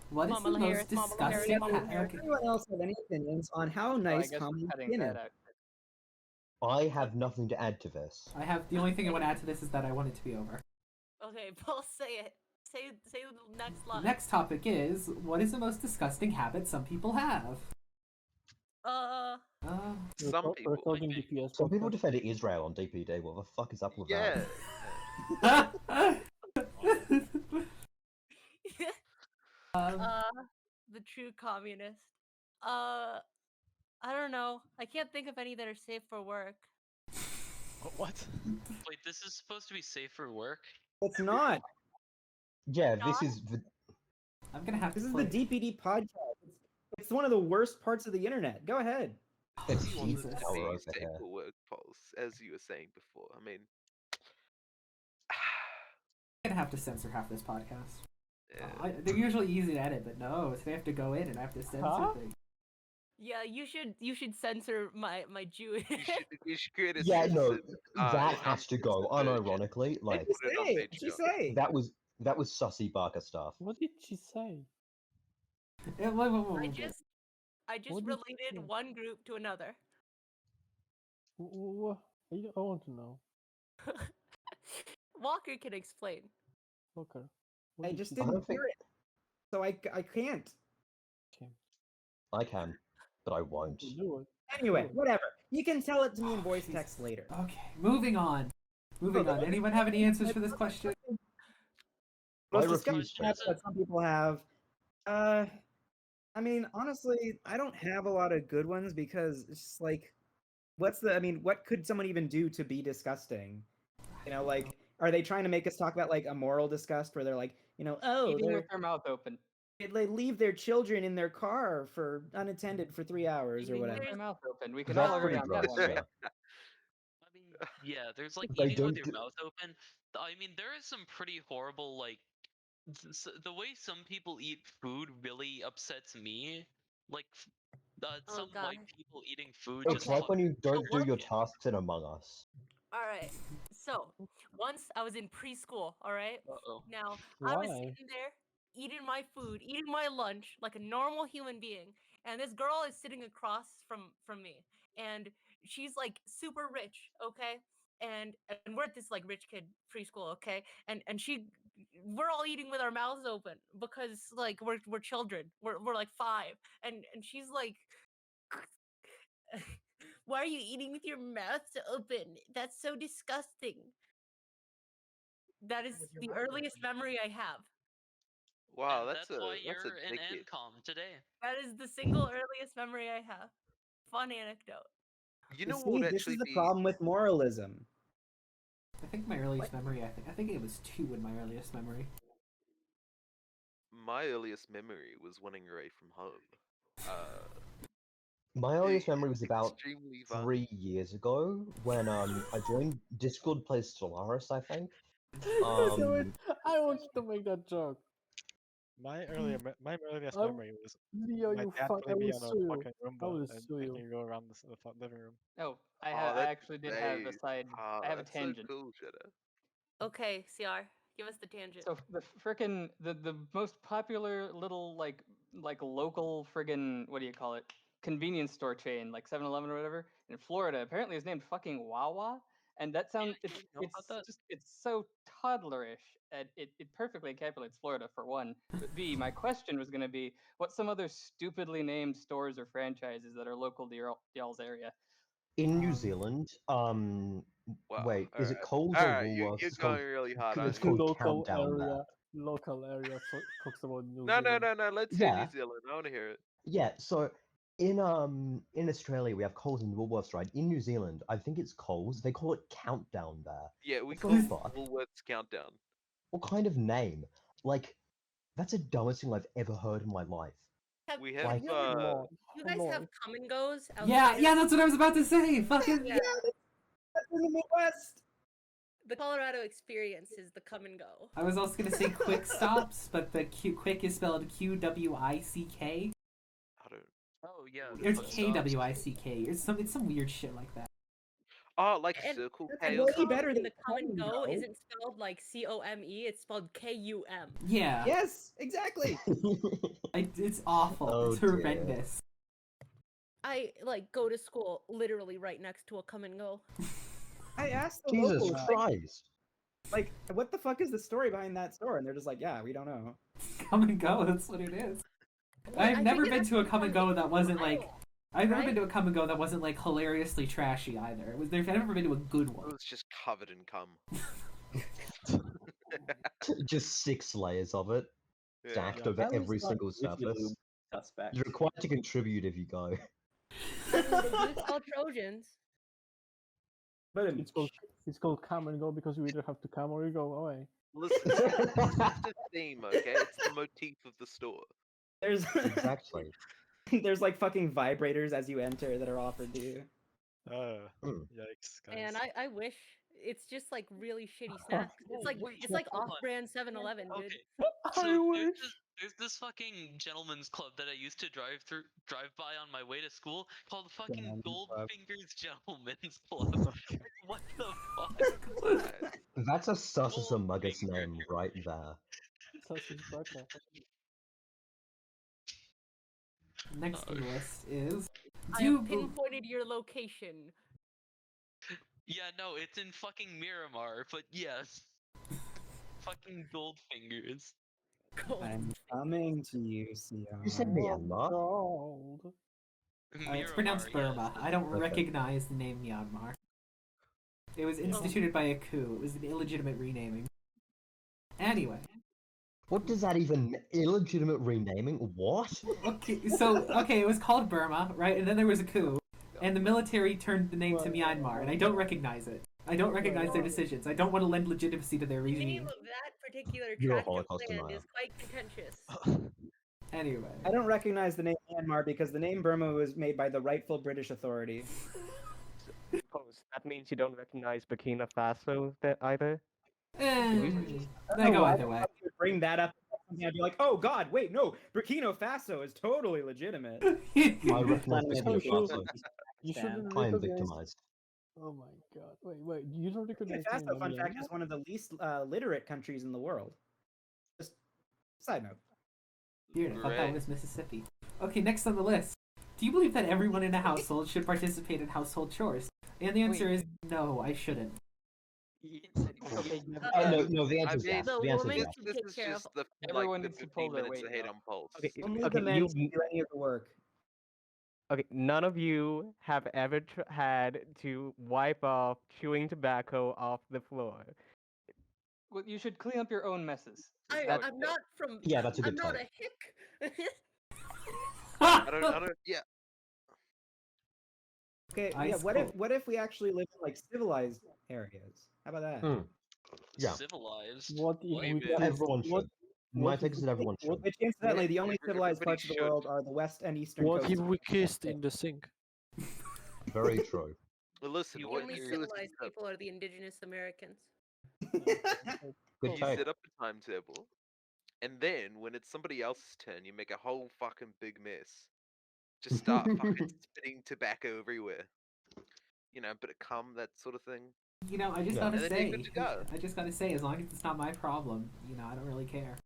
What is Kamala the most Harris, Kamala Harris, disgusting? Kamala Does Harris. anyone else have any opinions on how So I nice guess we're Kamala's cutting skin that is? out. I have nothing to add to this. I have the only thing I want to add to this is that I want it to be over. Okay, Paul, say it. Say the next line. Next topic is what is the most disgusting habit some people have? Some people. Recording DPS Some people podcast. defended Israel on DPD. What the fuck is up with Yeah. that? The true communist. I don't know. I can't think of any that are safe for work. What? Wait, this is supposed to be safe for work? It's not. Yeah, this is the. I'm gonna have This to is play. the DPD podcast. It's one of the worst parts of the internet. Go ahead. It's He wants Jesus. it to Our be over safe here. for work, Pulse, as you were saying before. I mean, I'm gonna have to censor half this podcast. yeah. They're usually easy to edit, but no, so they have to go in and I have to censor Huh? things. Yeah, you should censor my Jewish. You should create a Yeah, no, citizen, that in has to Unfit go. Virgin. Unironically, like What'd Put it on you say? What'd she Patreon. say? that was sussy Barker stuff. What did she say? I just What did you related say? one group to another. I want to know. Walker can explain. Okay. I just didn't don't think- hear it, so I can't. I can, but I won't. Do it. Anyway, whatever. You can tell it to me in voice text later. Okay, moving on. Anyone have any answers for this question? Most I refuse disgusting habits that some people have. I mean, honestly, I don't have a lot of good ones because it's just like, what could someone even do to be disgusting? You know, like, are they trying to make us talk about like a moral disgust where they're like, Eating with their mouth open. they leave their children in their car for unattended for 3 hours or Eating whatever. with their mouth open. We can That's all agree pretty on that gross, one. yeah. I mean, yeah, there's like They eating with don't your do- mouth open. I mean, there is some pretty horrible, like, the way some people eat food really upsets me. Like, some God. white people eating food It's just like when you don't do what- your tasks in Among Us. All right. So once I was in preschool. All right. Uh-oh. Now I was Why? sitting there eating my food, eating my lunch like a normal human being, and this girl is sitting across from me, and she's like super rich, okay? And we're at this like rich kid preschool, okay? And we're all eating with our mouths open because like we're children. We're like 5, and she's like. Why are you eating with your mouth open? That's so disgusting. That is the earliest memory I have. Wow, And that's why a you're in big hit. NCOM today. That is the single earliest memory I have. Fun anecdote. You know See, what would this actually is the be problem with moralism. I think my earliest memory. I think it was 2 in my earliest memory. my earliest memory was running away from home. My earliest memory was about extremely fun. 3 years ago when I joined Discord plays Solaris, I think. I want you to make that joke. My earliest I'm- memory was Leo, my you dad fuck! I putting me will on sue a you. fucking I Roomba will and sue making you. me go around the living room. Oh, I Oh, I actually did have a that's side. I have a that's so tangent. cool, Shadow. Okay, CR, give us the tangent. So the frickin' the most popular little like local friggin' what do you call it, convenience store chain like 7-Eleven or whatever in Florida apparently is named fucking Wawa, and that sounds I didn't know about that. it's so toddlerish and it perfectly encapsulates Florida for one. But B, my question was gonna be what's some other stupidly named stores or franchises that are local to y'all's area? In New Zealand, Wow. wait, is it alright. Coles or Alright, Woolworths? you're It's called, going really hard on it's it. called Local Countdown area. Map. Local area talks about New No, Zealand. let's hear Yeah. New Zealand. I want to hear it. Yeah, so In Australia we have Coles and Woolworths, right? In New Zealand, I think it's Coles. They call it Countdown there. Yeah, we What call the it fuck? Woolworths Countdown. What kind of name? Like, that's the dumbest thing I've ever heard in my life. We have have you guys have come and goes? Yeah, outside yeah, of- that's what I was about to say. Fucking Yeah. That's in the Midwest. The Colorado experience is the come and go. I was also gonna say quick stops, but the quick is spelled QWICK. I don't. Oh yeah. It's quick stops. KWICK. It's some weird shit like that. Oh, like And Circle that's K way or something. better than the come and come and go go. isn't spelled like COME, it's spelled KUM. Yeah, Yes, exactly. it's awful. Oh, it's dear. horrendous. I like go to school literally right next to a come and go. I asked the Jesus locals, Christ! like, what the fuck is the story behind that store? And they're just like, yeah, we don't know. Come and go. That's what it is. I I've never think been it's to a come and go that wasn't Ohio, like. I've never right? been to a come and go that wasn't like hilariously trashy either. I've never been to a good It one. was just covered in cum. Just 6 layers of it, Yeah. stacked Yeah, over that was every not single usually surface. suspect. You're required to contribute if you go. I mean, they do sell Trojans. But It's called come and go because you either have to come or you go away. Listen, it's just a theme, okay? It's the motif of the store. there's Exactly. there's like fucking vibrators as you enter that are offered to you. Hmm. Yikes, guys. And I wish it's just like really shitty snacks. It's like wait, it's like hold on. off-brand 7-Eleven, dude. Okay. So I there's wish. there's this fucking gentleman's club that I used to drive by on my way to school called fucking Gentleman's club. Goldfinger's Gentleman's Club. What the fuck? That's a sus as a Goldfinger. muggus name right there. Sausage butter. Next on the list is. I Do you have pinpointed your location. Yeah, no, it's in fucking Miramar, but yes. Fucking Goldfingers. Gold. I'm coming to you, Sion. You said Myanmar? Gold. It's pronounced Miramar, Burma. yes. I don't Okay. recognize the name Myanmar. It was instituted by a coup. It was an illegitimate renaming. Anyway. What does that even illegitimate renaming? What? Okay, it was called Burma, right? And then there was a coup, and the military turned the name to Myanmar, and I don't recognize it. I don't recognize their decisions. I don't want to lend legitimacy to their The name regime. of that particular You're a tract of Holocaust land denier. is quite contentious. Anyway. I don't recognize the name Myanmar because the name Burma was made by the rightful British authority. Suppose that means you don't recognize Burkina Faso either. They Oh, go I either way. thought you would bring that up and I'd be like, oh god, wait, no, Burkina Faso is totally legitimate. I recognize Planet Burkina of the Faso. You shouldn't I am recognize. victimized. Oh my god! Wait! You don't Burkina recognize Faso, fun fact, Myanmar? is one of the least literate countries in the world. Just side note. Weird, I thought that Great. was Mississippi. Okay, next on the list. Do you believe that everyone in a household should participate in household chores? And the answer is no, I shouldn't. Okay, No, the answer is mean, yes. the The answer is woman yes. can This take is care just of. the Everyone like, needs the to pull 15 their minutes weight, ahead though. on pulse. Okay, Only okay, the men you, can do any of the work. okay, none of you have ever had to wipe off chewing tobacco off the floor. Well, you should clean up your own messes. is how That's- it I'm goes. not from. Yeah, that's a I'm good not take. a hick. I don't, yeah. Okay, Ice yeah. What cold. if we actually live in like civilized areas? How about that? Hmm. Yeah. Civilized. What if Wait a we minute. kissed? Everyone What, should. My what take if is we that everyone kissed- should. Which incidentally, the Yeah, only civilized everybody parts of the should. world are the west and eastern What coasts. if we kissed in the sink? Very true. Well, listen, The what only you do is civilized people are the indigenous Americans. Good you take. set up a timetable, and then when it's somebody else's turn, you make a whole fucking big mess. Just start fucking spitting tobacco everywhere. You know, bit of cum, that sort of thing. You know, I just Yeah. gotta And then you're say, good to go. I just gotta say, as long as it's not my problem, you know, I don't really care.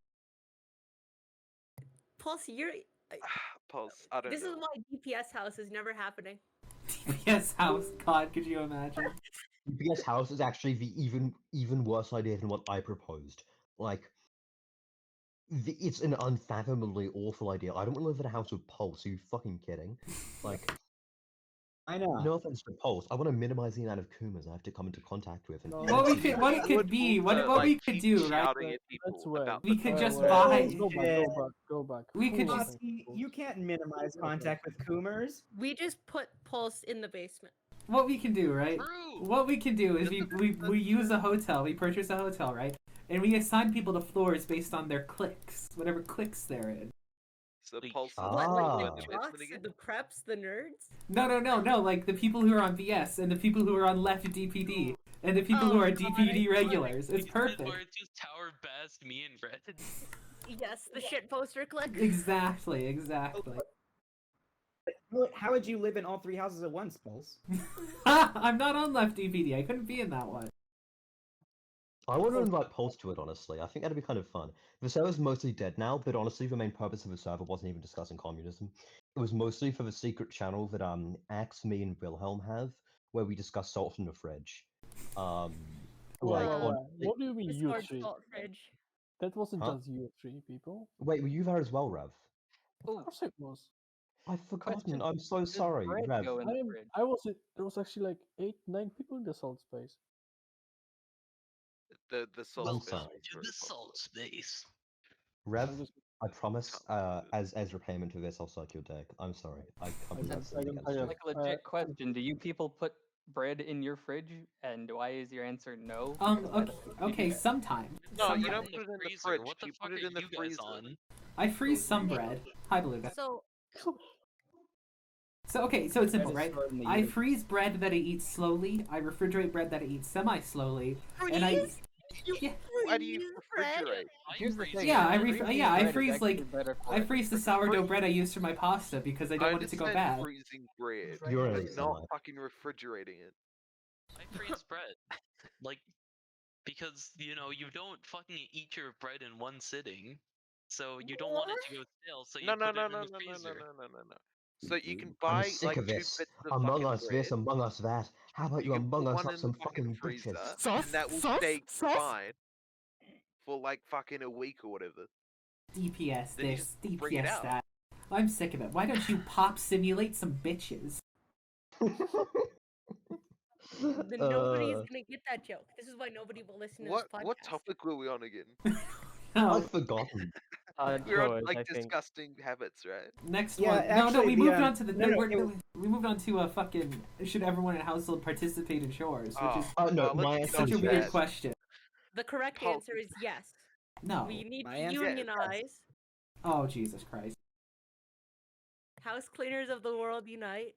Plus, Pulse, I don't this know. is why DPS house is never happening. DPS house, God, could you imagine? DPS house is actually the even worse idea than what I proposed. Like, it's an unfathomably awful idea. I don't want to live in a house with pulse. Are you fucking kidding? Like, I know. No offense to Pulse, I want to minimize the amount of Kumas I have to come into contact with. And What we could, what it could be, what we could do, right? Shouting at people about We the could just wait, buy. Go back. We could Cool just. offense, Hockey, Pulse. you can't minimize contact with Coomers. We just put Pulse in the basement. What we can do, right? True. What we can do is we use a hotel. We purchase a hotel, right? And we assign people to floors based on their clicks, whatever clicks they're in. So Pulse is What, Ah. like in the the jocks, basement again? the preps, the nerds? No. Like the people who are on VS and the people who are on left DPD and the people who Oh, are God, DPD regulars. It's perfect. Where it's just Tower Bast, me, and Red. Yes, the shit poster click. Exactly. How would you live in all three houses at once, Pulse? I'm not on left DPD. I couldn't be in that one. I want to invite Pulse to it, honestly. I think that'd be kind of fun. The server's mostly dead now, but honestly, the main purpose of the server wasn't even discussing communism. It was mostly for the secret channel that Axe, me, and Wilhelm have, where we discuss salt from the fridge. Like, honestly... What do you mean you Discord three? salt fridge. That wasn't Huh? just you three people. Wait, were you there as well, Rev? Of course it was. I've forgotten. Question. I'm so Does sorry, bread Rev. go in the fridge? I was it. There was actually like 8-9 people in the salt space. The salt I'm space sorry. was To very the fun. salt space. Rev, I'm just- I promise, as repayment for this, I'll suck your dick. I'm sorry. I can't believe that's something against you. Like a legit question. Do you people put bread in your fridge? And why is your answer no? Okay, sometimes. No, you Sometimes. don't put it in the freezer. fridge. What the You fuck put it are in the you guys freezer. on? I freeze some bread. Hi, Beluga. So, So it's simple, is right? stored in the I unit. freeze bread that I eat slowly. I refrigerate bread that I eat semi-slowly. And I freeze? You yeah. Why do you freeze bread? refrigerate? Here's the thing. Yeah, I freezing freeze bread is like actually better for I it. freeze the sourdough bread I use for my pasta because I don't want it to go understand bad. freezing bread, You're but right, not Semi. fucking refrigerating it. I freeze bread. Like, because, you don't fucking eat your bread in one sitting. So you don't want it to go stale, so you No, put it in no, the freezer. no. So you can I'm buy sick like of 2 this. bits of Among fucking Us this, bread. Among Us that. How about You you can put Among Us one up in some the fucking fucking freezer, bitches? and that will stay fine for like fucking a week or whatever. DPS Then you this, just bring it DPS out. that. I'm sick of it. Why don't you pop simulate some bitches? Nobody's gonna get that joke. This is why nobody will listen to this podcast. What topic were we on again? I've forgotten. We're on Drawers, like I think. disgusting habits, right? Next Yeah, one. No, actually, we the, moved on to the. no, No, no, we're- it- no, we moved on to a fucking. Should everyone in a household participate in chores? Which is No, let's my get answer such a is weird yes. question. The correct Pulse. answer is yes. No. We need My to answer is yes. unionize. Oh Jesus Christ. House cleaners of the world unite.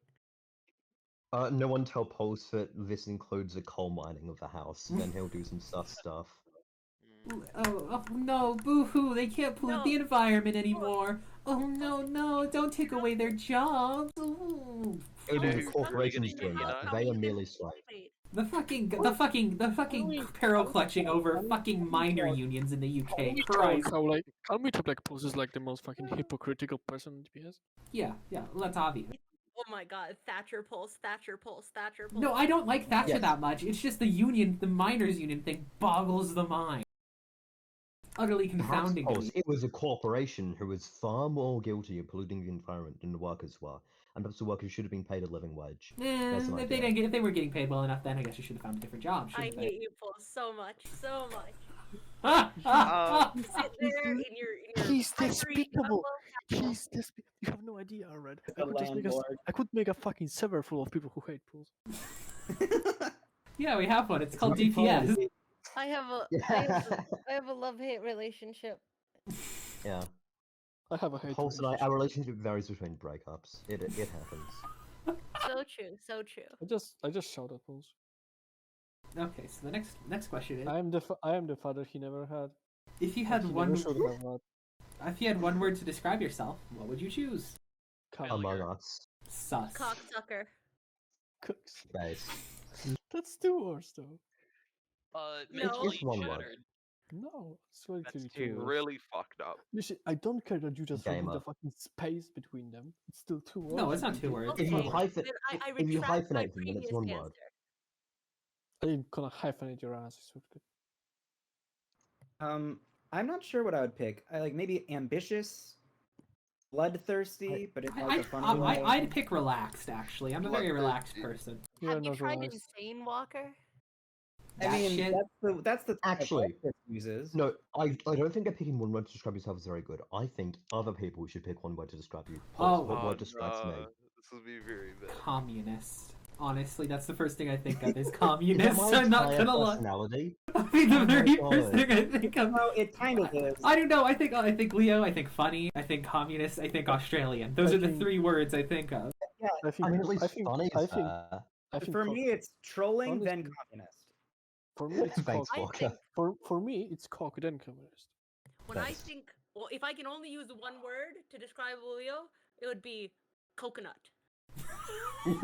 No one tell Pulse that this includes the coal mining of the house. Then he'll do some sus stuff. Oh no, boo-hoo, they can't pollute the environment anymore. Oh no, don't take away their jobs. Ooh. It know is who's the corporations really doing gonna that. They are merely slaves. The fucking barrel clutching over fucking minor unions in the UK. Christ. Can we talk like Pulse is like the most fucking hypocritical person in DPS? Yeah, that's obvious. Oh my god, Thatcher Pulse. No, I don't like Thatcher Yes. that much. It's just the miners' union thing boggles the mind. Utterly confounding. Pulse, it was a corporation who was far more guilty of polluting the environment than the workers were, and perhaps the workers should have been paid a living wage. That's an If they idea. didn't get, if they were getting paid well enough, then I guess you should have found a different job. I Shouldn't hate you, Pulse, so much. they? You sit there in your He's ivory despicable. jumbo. He's despicable. You have no idea, Red. The landlord. I could make a fucking server full of people who hate Pulse. Yeah, we have one. It's called It's DPS. I have a I have a love-hate relationship. Yeah. I have a hate. Pulse and our relationship varies between breakups. It happens. So true. I just shout at Pulse. Okay, so the next question is: I am the father he never had. If you He had never one, should have had. if you had one word to describe yourself, what would you choose? Among Us. Sus. Cocksucker. Cooks. Base. That's 2 words though. Mentally one word. shattered. No, it's really That's 2 words. really fucked up. You see, I don't care that you just remove the Gamer. fucking space between them. It's still 2 words. No, it's not 2 words. If you Okay, hyphen, then I if you retract my hyphenate them, then it's previous one answer. word. I ain't gonna hyphenate your ass. It's so good. I'm not sure what I would pick. I like maybe ambitious. bloodthirsty, but in like a fun way. I'd pick relaxed. Actually, I'm a very relaxed person. Have you tried Insane Walker? I mean, that's the Actually, uses. no, I don't think that picking one word to describe yourself is very good. I think other people should pick one word to describe you. What word describes me? This will be very bad. Communist. Honestly, that's the first thing I think of is communist. Is that my I'm not entire gonna lie. personality? I mean, the Oh my very God. first thing I think of. No, it kind of is. I don't know. I think Leo. I think funny. I think communist. I think Australian. Those are the three words I think of. Yeah, I mean, at least funny is for me, it's trolling then communist. For me, it's Thanks, cock. Walker. For me, it's cock then communist. When I think, well, if I can only use one word to describe Leo, it would be coconut. I'm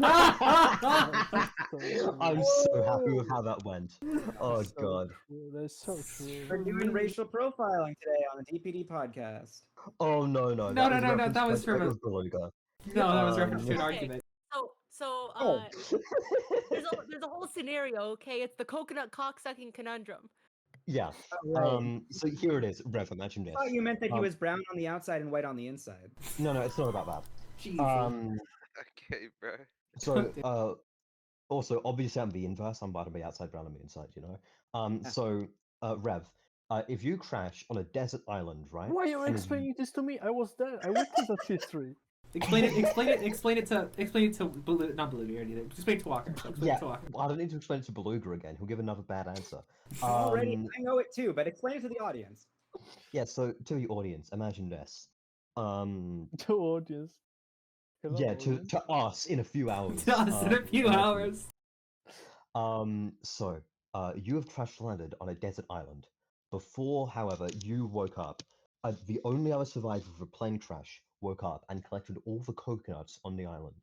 so happy with how that went. Oh God. That's so true. We're doing racial profiling today on the DPD podcast. Oh no. No. That was from a Beluga. No, that was reference to an argument. There's a whole scenario. Okay, it's the coconut cocksucking conundrum. Yeah. So here it is. Rev, imagine this. I thought you meant that he was brown on the outside and white on the inside. No, it's not about that. Okay, bro. So, also, obviously, I'm the inverse. I'm about to be outside brown on the inside, you know? So, Rev, if you crash on a desert island, right? Why are you explaining this to me? I was there. I witnessed that history. Explain it to Blue, not Blue. You already did. Explain it to Walker. Yeah, I don't need to explain it to Beluga again. He'll give another bad answer. Already, I know it too, but explain it to the audience. Yeah, so to the audience, imagine this. To audience. Hello, Yeah, audience. to us in a few hours. To us in a few hours. So, you have crash landed on a desert island. Before, however, you woke up, the only other survivor of a plane crash woke up and collected all the coconuts on the island.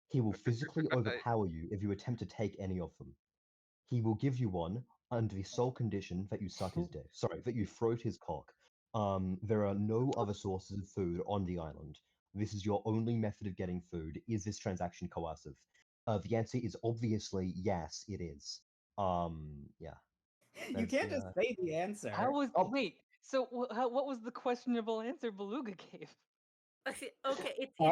He will physically overpower you if you attempt to take any of them. He will give you one under the sole condition that you suck his dick. Sorry, that you throat his cock. There are no other sources of food on the island. This is your only method of getting food. Is this transaction coercive? The answer is obviously yes, it is. Yeah. You can't just say the answer. Wait? So what was the questionable answer Beluga gave? Okay,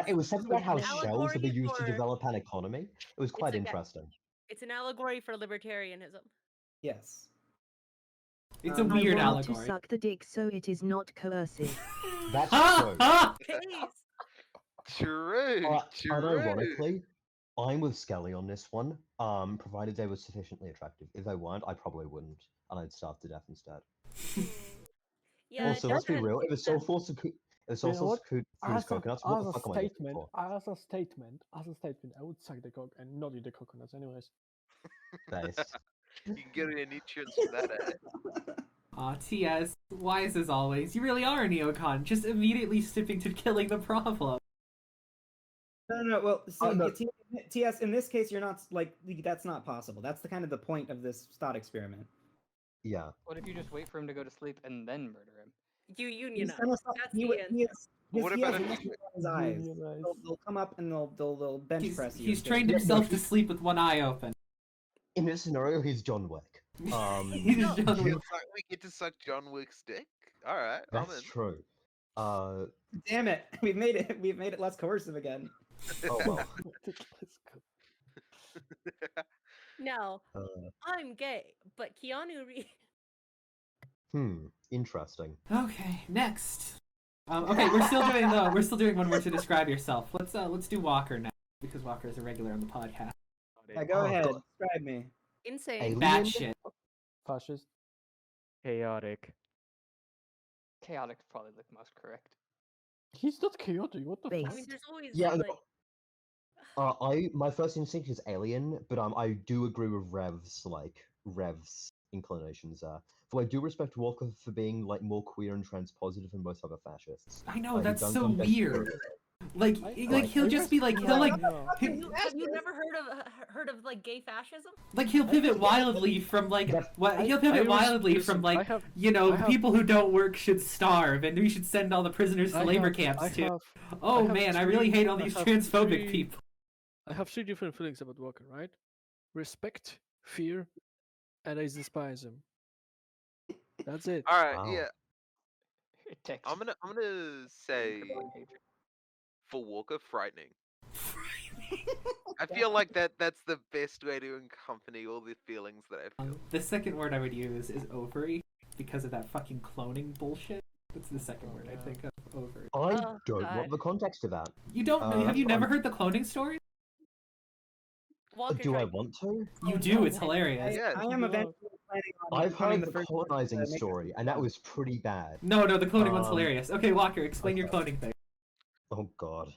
it was something about how an shells have been allegory used to for- develop an economy. It was quite It's interesting. It's an allegory for libertarianism. Yes. It's a weird I want allegory. to suck the dick, so it is not coercive. That's true. True. Unironically, I'm with Skelly on this one. Provided they were sufficiently attractive. If they weren't, I probably wouldn't, and I'd starve to death instead. Yeah. Also, let's be real. If it's so forced to it's You know also what? food coconuts, what the fuck am I looking for? As a statement, I would suck the cock and not eat the coconuts, anyways. Nice. You can get any nutrients from that, eh? TS, wise as always. You really are a neocon, just immediately skipping to killing the problem. No. Well, see, TS, in this case, you're not that's not possible. That's the kind of the point of this thought experiment. Yeah. What if you just wait for him to go to sleep and then murder him? You unionize. That's the answer. What about if his eyes? They'll come up and they'll bench press you. He's trained himself to sleep with one eye open. In this scenario, he's John Wick. He's John Wick. We get to suck John Wick's dick. All right, That's true. Damn it! We've made it less coercive again. Oh well. Now, I'm gay, but Keanu Reeves. Interesting. Okay, next. Okay, we're still doing one word to describe yourself. Let's do Walker now because Walker is a regular on the podcast. Yeah, go ahead. Describe me. Insane. Batshit. Fascist. Chaotic. Chaotic is probably the most correct. He's not chaotic. What the fuck? I mean, there's always Yeah. My first instinct is alien, but I do agree with Rev's inclinations there. Though I do respect Walker for being more queer and transpositive than most other fascists. I know, he that's dunked so on weird. He'll just be like Have you never heard of gay fascism? He'll pivot wildly from people who don't work should starve and we should send all the prisoners to labor camps too. I really hate all these transphobic people. I have three different feelings about Walker, right? Respect, fear, and I despise him. That's it. All right, Wow. yeah. I'm gonna say For Walker, frightening. I feel like that's the best way to accompany all the feelings that I feel. The second word I would use is ovary, because of that fucking cloning bullshit. That's the second word I think of, ovary. I don't want the context of that. You don't know? Have you never heard the cloning story? Walker Do I tried- want to? You do, it's hilarious. Yeah. I am eventually planning on I've becoming heard the first person colonizing to make story, and that was pretty bad. No, the cloning one's Um, hilarious. Okay, Walker, explain your cloning thing. Oh god.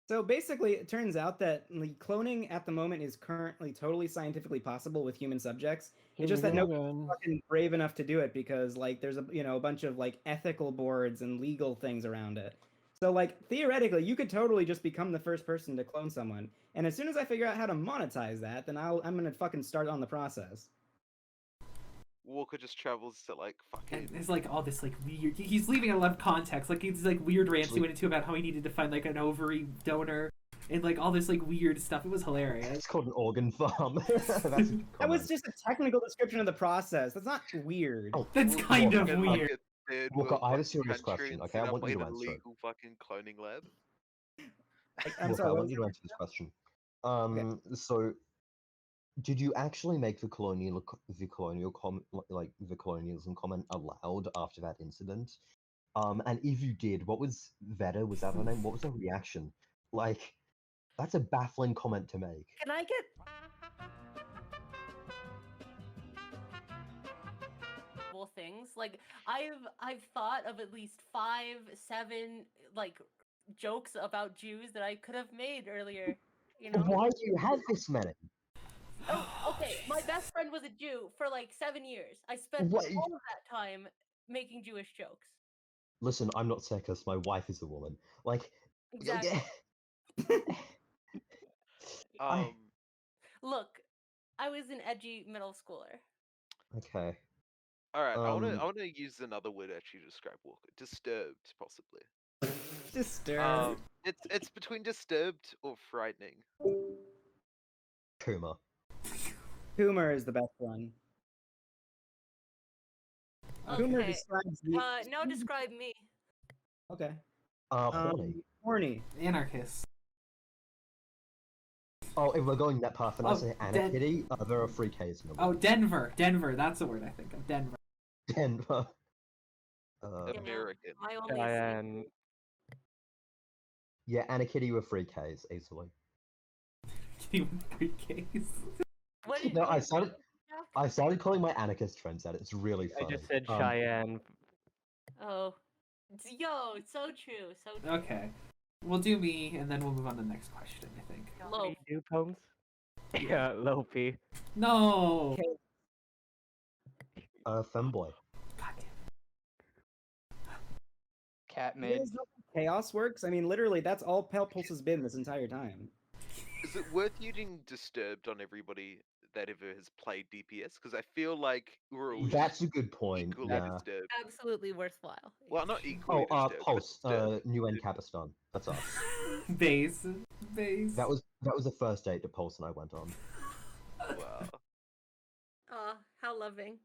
So basically, it turns out that cloning at the moment is currently totally scientifically possible with human subjects. It's just that nobody's fucking brave enough to do it because there's a bunch of ethical boards and legal things around it. So theoretically, you could totally just become the first person to clone someone. And as soon as I figure out how to monetize that, then I'm gonna fucking start on the process. Walker just travels to fucking. There's all this weird. He's leaving a lot of context. These weird rants he went into about how he needed to find an ovary donor and all this weird stuff. It was hilarious. It's called an organ farm. That was just a technical description of the process. That's not weird. Oh, That's kind of weird. Walker, I have a serious question. Okay, I want you to a answer it. legal fucking cloning lab. I'm Walker, sorry. I what want was you your to answer this question. So, did you actually make the colonialism comment aloud after that incident? And if you did, what was Veda? Was that her name? What was her reaction? That's a baffling comment to make. Can I get things? I've thought of at least 5, 7 jokes about Jews that I could have made earlier. Why do you have this many? Oh, okay. My best friend was a Jew for 7 years. I spent all of that time making Jewish jokes. Listen, I'm not sexist. My wife is a woman. Exactly. Look, I was an edgy middle schooler. Okay. All right, I want to use another word actually to describe Walker. Disturbed, possibly. Disturbed. It's between disturbed or frightening. Kuma. Humor is the best one. Humor Okay. describes Now describe me. Okay. Horny. Horny. Anarchist. Oh, if we're going that path, and I say Den- Anarchy, there are 3 Ks in the Oh, Denver. That's the word I think of. Denver. Denver. American. My only Cheyenne. Yeah, Anarchy were 3 Ks easily. 3 Ks. No, I started calling my anarchist friends that. It's really I funny. just said Cheyenne. Oh. Yo, it's so true. So true. Okay. We'll do me, and then we'll move on to the next question, I think. Low. Do poems? Yeah, Lopi. No! Femboy. Cat You made. guys know how chaos works? I mean, literally, that's all Pale Pulse has been this entire time. Is it worth using disturbed on everybody that ever has played DPS? Because I feel like we're all That's a good point. equally Yeah. disturbed. Absolutely worthwhile. Well, not equally Oh, disturbed. Pulse. but disturbed. New End Capistan. That's us. Base. That was the first date that Pulse and I went on. Wow. Aw, how loving.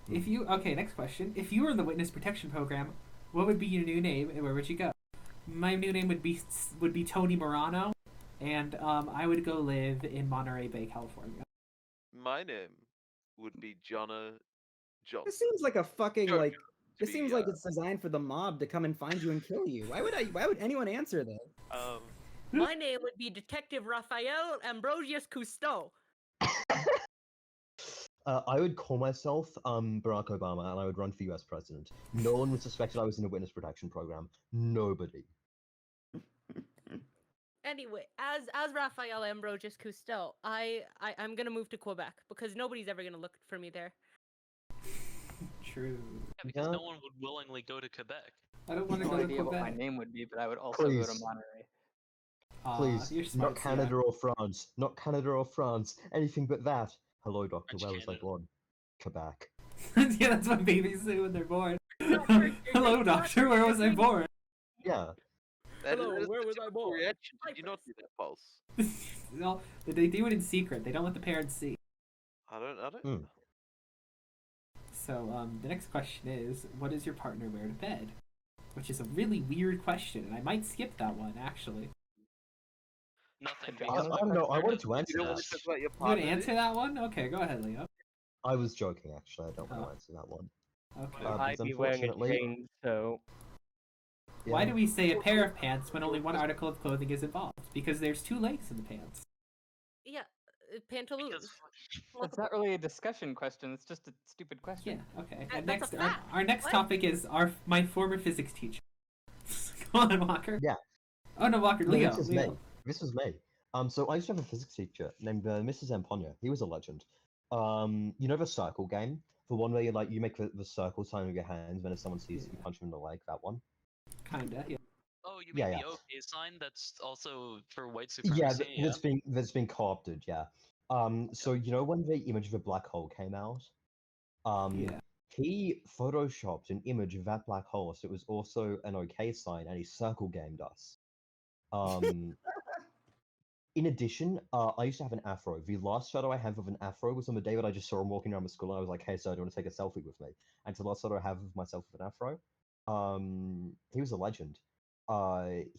Okay, next question. If you were in the Witness Protection Program, what would be your new name, and where would you go? My new name would be Tony Morano, and I would go live in Monterey Bay, California. My name would be Jonna Johnson. This seems like a fucking Sure, This seems like it's designed for the mob to come and find you and kill you. Why would anyone answer this? My name would be Detective Raphael Ambrosius Cousteau. I would call myself Barack Obama, and I would run for U.S. president. No one would suspect I was in a witness protection program. Nobody. Anyway, as Raphael Ambrosius Cousteau, I'm gonna move to Quebec because nobody's ever gonna look for me there. True. Yeah, because no one would willingly go to Quebec. I don't want to no go to idea what my Quebec. name would be, but I would also Please. go to Monterey. Please, you're smart, not Canada or France. Not Canada or France. Anything but that. Hello, doctor. Where was I born? Quebec. Yeah, that's what babies say when they're born. Hello, doctor. Where was I born? Yeah. Hello, where was I born? Reaction. Did you not do that, Pulse? No, they do it in secret. They don't let the parents see. I don't. So, the next question is, what does your partner wear to bed? which is a really weird question, and I might skip that one actually. Nothing. I don't know. I wanted to answer You don't want that. to talk about your You want to partner? answer that one? Okay, go ahead, Leo. I was joking, actually. I don't want Oh. to answer that one. Okay. Because I'd be wearing a unfortunately, chain, so Why do we say a pair of pants when only one article of clothing is involved? Because there's two legs in the pants. Yeah, pantaloons. That's not really a discussion question. It's just a stupid question. Yeah. Okay. That- And that's next, a our, fact. our next What? topic is my former physics teacher. Go on, Walker. Yeah. Oh no, Walker. No, Leo. this is Leo. me. This was me. So I used to have a physics teacher named Mrs. Zamponia. He was a legend. You know the circle game? The one where you make the circle sign with your hands when if someone sees you, you punch them in the leg, that one? Kinda, yeah. Oh, you Yeah, mean yeah. the OK sign? That's also for white Yeah, supremacy. that's been co-opted, yeah. So you know when the image of a black hole came out? Yeah. He photoshopped an image of that black hole, so it was also an OK sign, and he circle gamed us. In addition, I used to have an afro. The last photo I have of an afro was on the day that I just saw him walking around the school, and I was like, "Hey, sir, do you want to take a selfie with me?" And it's the last photo I have of myself with an afro. He was a legend.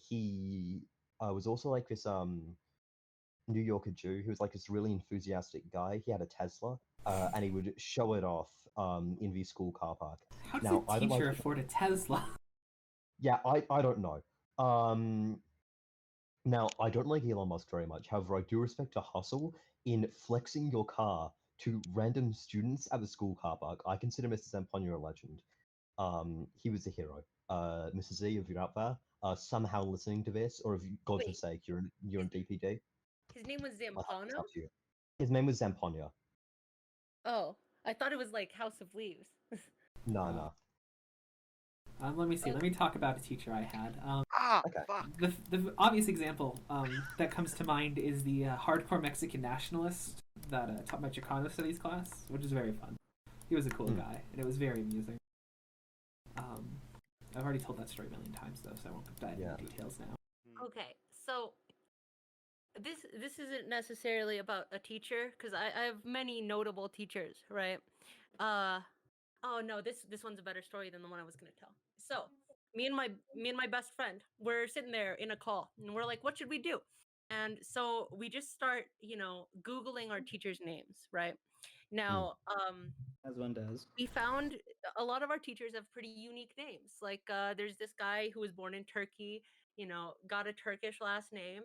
He was also like this New Yorker Jew who was like this really enthusiastic guy. He had a Tesla, and he would show it off in the school car park. How does Now, a I don't teacher like. afford a Tesla? Yeah, I don't know. Now, I don't like Elon Musk very much. However, I do respect a hustle in flexing your car to random students at the school car park. I consider Mr. Zamponia a legend. He was a hero. Mrs. Z, if you're out there, somehow listening to this, or if you, God Wait. forsake, you're in DPD, His name was it's Zampano? up to you. His name was Zamponia. Oh, I thought it was like House of Leaves. No. Let me see. Let me talk about a teacher I had. Okay. Fuck. The obvious example that comes to mind is the hardcore Mexican nationalist that taught my Chicano studies class, which is very fun. He was a cool guy, and it was very amusing. I've already told that story a million times, though, so I won't dive into details now. Okay, so this isn't necessarily about a teacher because I have many notable teachers, right? Oh no, this one's a better story than the one I was gonna tell. So me and my best friend, we're sitting there in a call, and we're like, what should we do? And so we just start, Googling our teachers' names, right? Now, As one does. we found a lot of our teachers have pretty unique names. Like there's this guy who was born in Turkey, got a Turkish last name.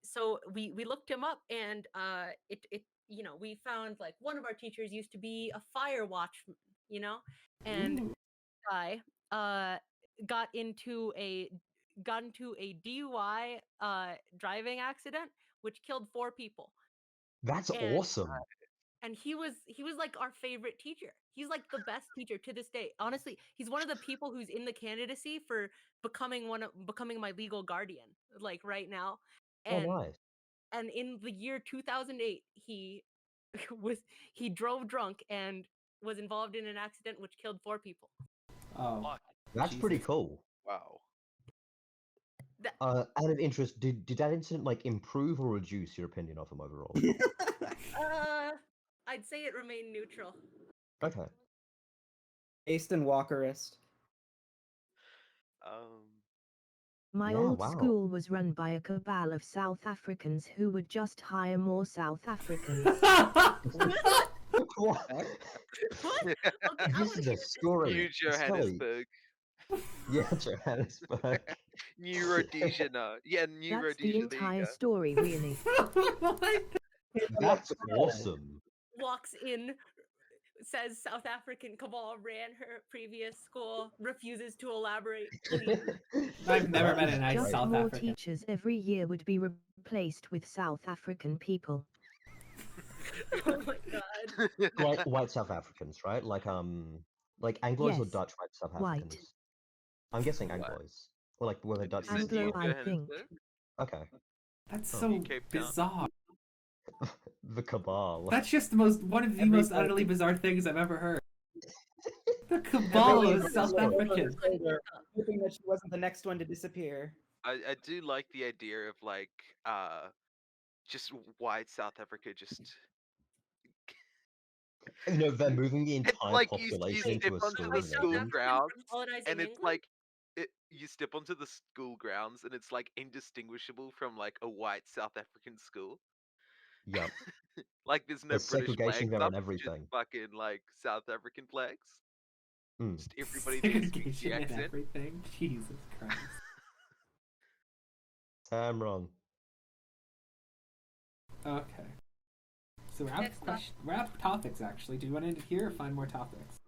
So we looked him up, and we found like one of our teachers used to be a fire watchman, and Ooh. guy got into a DUI driving accident which killed 4 people. That's And- awesome. And he was like our favorite teacher. He's like the best teacher to this day. Honestly, he's one of the people who's in the candidacy for becoming my legal guardian, like right now. And Oh, nice. and in the year 2008, he drove drunk and was involved in an accident which killed 4 people. Oh, That's pretty cool. Wow. Out of interest, did that incident like improve or reduce your opinion of him overall? I'd say it remained neutral. Okay. Based in Walkerist. My Yeah, old wow. school was run by a cabal of South Africans who would just hire more South Africans. What? This is a story. New Johannesburg. Yeah, Johannesburg. New Rhodesia now. Yeah, New That's Rhodesia. the there you entire go. story, really. That's awesome. Walks in, says South African cabal ran her previous school, refuses to elaborate. Please. I've never met a nice Just South more African. teachers every year would be replaced with South African people. Oh my god. White South Africans, right? Like Anglos or Yes, Dutch white South white. Africans. I'm guessing Anglos. Or like were they Dutch? Anglo, I think. Okay. That's Oh. so Cape Town. bizarre. The cabal. That's just one of the most utterly bizarre things I've ever heard. The cabal Everyone of was South over her African. shoulder, hoping that she wasn't the next one to disappear. I do like the idea of like just white South Africa just You know, they're moving the It's entire like population you into step a onto school. the and school everything. grounds, colonizing and it's England? like you step onto the school grounds, and it's like indistinguishable from like a white South African school. Yep. Like there's no There's British segregation flags there up, and just everything. fucking like South African flags. Mm. Just everybody there speaks Segregation the and accent. everything. Jesus Christ. I'm wrong. Okay. So we're out of topics, actually. Do you want to end it here or find more topics?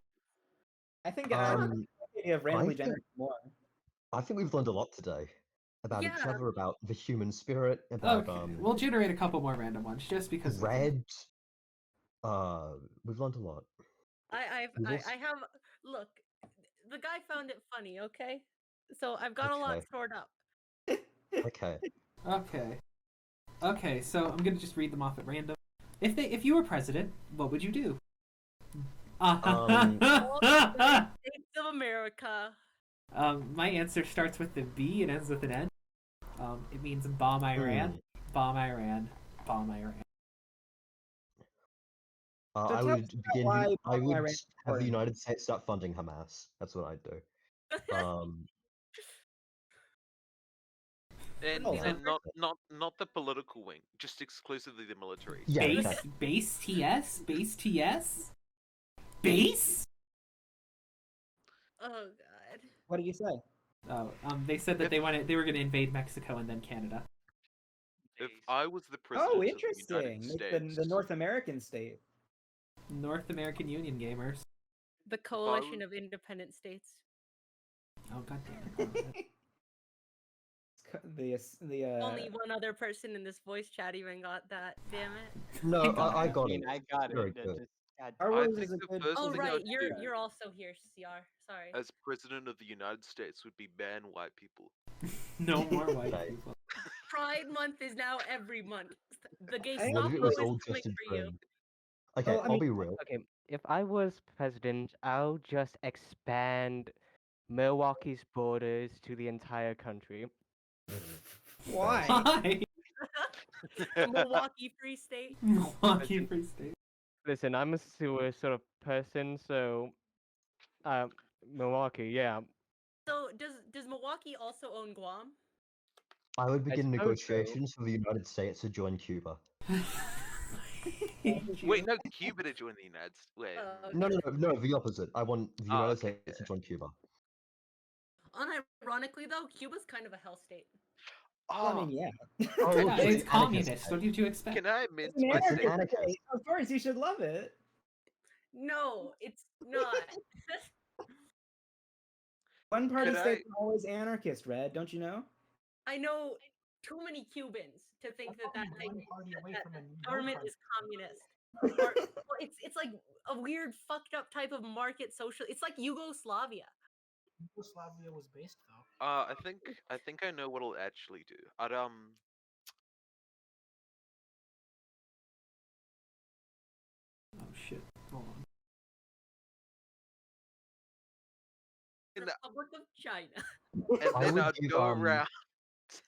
I think I like the idea of randomly I think- generating more. I think we've learned a lot today about each Yeah. other, about the human spirit, about Okay, we'll generate a couple more random ones just because. we can. red. We've learned a lot. I have look. The guy found it funny. Okay, so I've got a lot Okay. stored up. Okay. Okay, so I'm gonna just read them off at random. If you were president, what would you do? All the States of America. My answer starts with the B and ends with an N. It means bomb Iran, bomb Iran, bomb Iran. I tell would us about begin. why I bombing would Iran is have the important. United States start funding Hamas. That's what I'd do. And, Oh, and not the political wing, just exclusively the military. Yeah, Base, exactly. base TS, base TS, base. Oh God. What did you say? Oh, they said that they were going to invade Mexico and then Canada. If I was the president Oh, of the interesting. United States, The North American state. North American Union gamers. The coalition of independent states. Oh God damn it. Only one other person in this voice chat even got that. Damn it. No, I got mean, it. I got Very it. good. Our I Rose think is a the good. first Oh thing right, I'd you're do you're also here, CR. Sorry. as president of the United States would be ban white people. No more white Right. people. Pride Month is now every month. The gay What What stop if it is was all coming just a for you. dream? Okay, Well, I I'll mean- be real. Okay, if I was president, I'll just expand Milwaukee's borders to the entire country. Why? Why? Milwaukee Free State. Milwaukee Free State. Listen, I'm a sewer sort of person, so Milwaukee, yeah. So does Milwaukee also own Guam? I would begin suppose so. negotiations for the United States to join Cuba. Wait, no, Cuba to join the United States. Wait. No, the opposite. I want the United okay. States to join Cuba. Unironically though, Cuba's kind of a hell state. Well, I mean, yeah. Oh, Yeah, it's it's an communist. anarchist What did you expect? Can I mince It's an my anarchist statement? anarchist. state. Of course, you should love it. No, it's not. One party Could states are always anarchist, Red. Don't you know? I know too many Cubans to think that One party away that from a no government party. is communist. Or, well, it's like a weird fucked up type of market social. It's like Yugoslavia. Yugoslavia was based though. I think I know what I'll actually do. I'd Oh shit. Hold on. in the- Republic of China. and I then would I'd give, go around.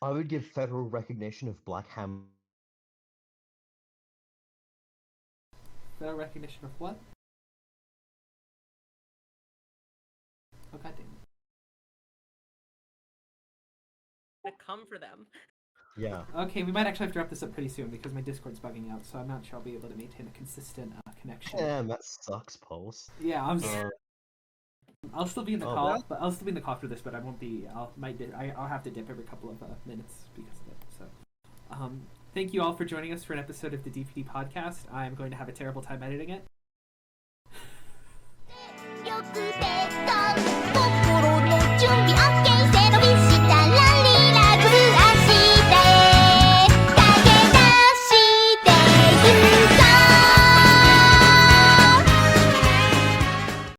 I would give federal recognition of Black Ham. Federal recognition of what? Oh god damn it. To come for them. Yeah. Okay, we might actually have to wrap this up pretty soon because my Discord's bugging out, so I'm not sure I'll be able to maintain a consistent connection. Damn, that sucks, Pulse. Yeah, I'll still be in the Oh, call, well. but I'll still be in the call for this. But I won't be. I'll have to dip every couple of minutes because of it. So, thank you all for joining us for an episode of the DPD Podcast. I'm going to have a terrible time editing it. よくできた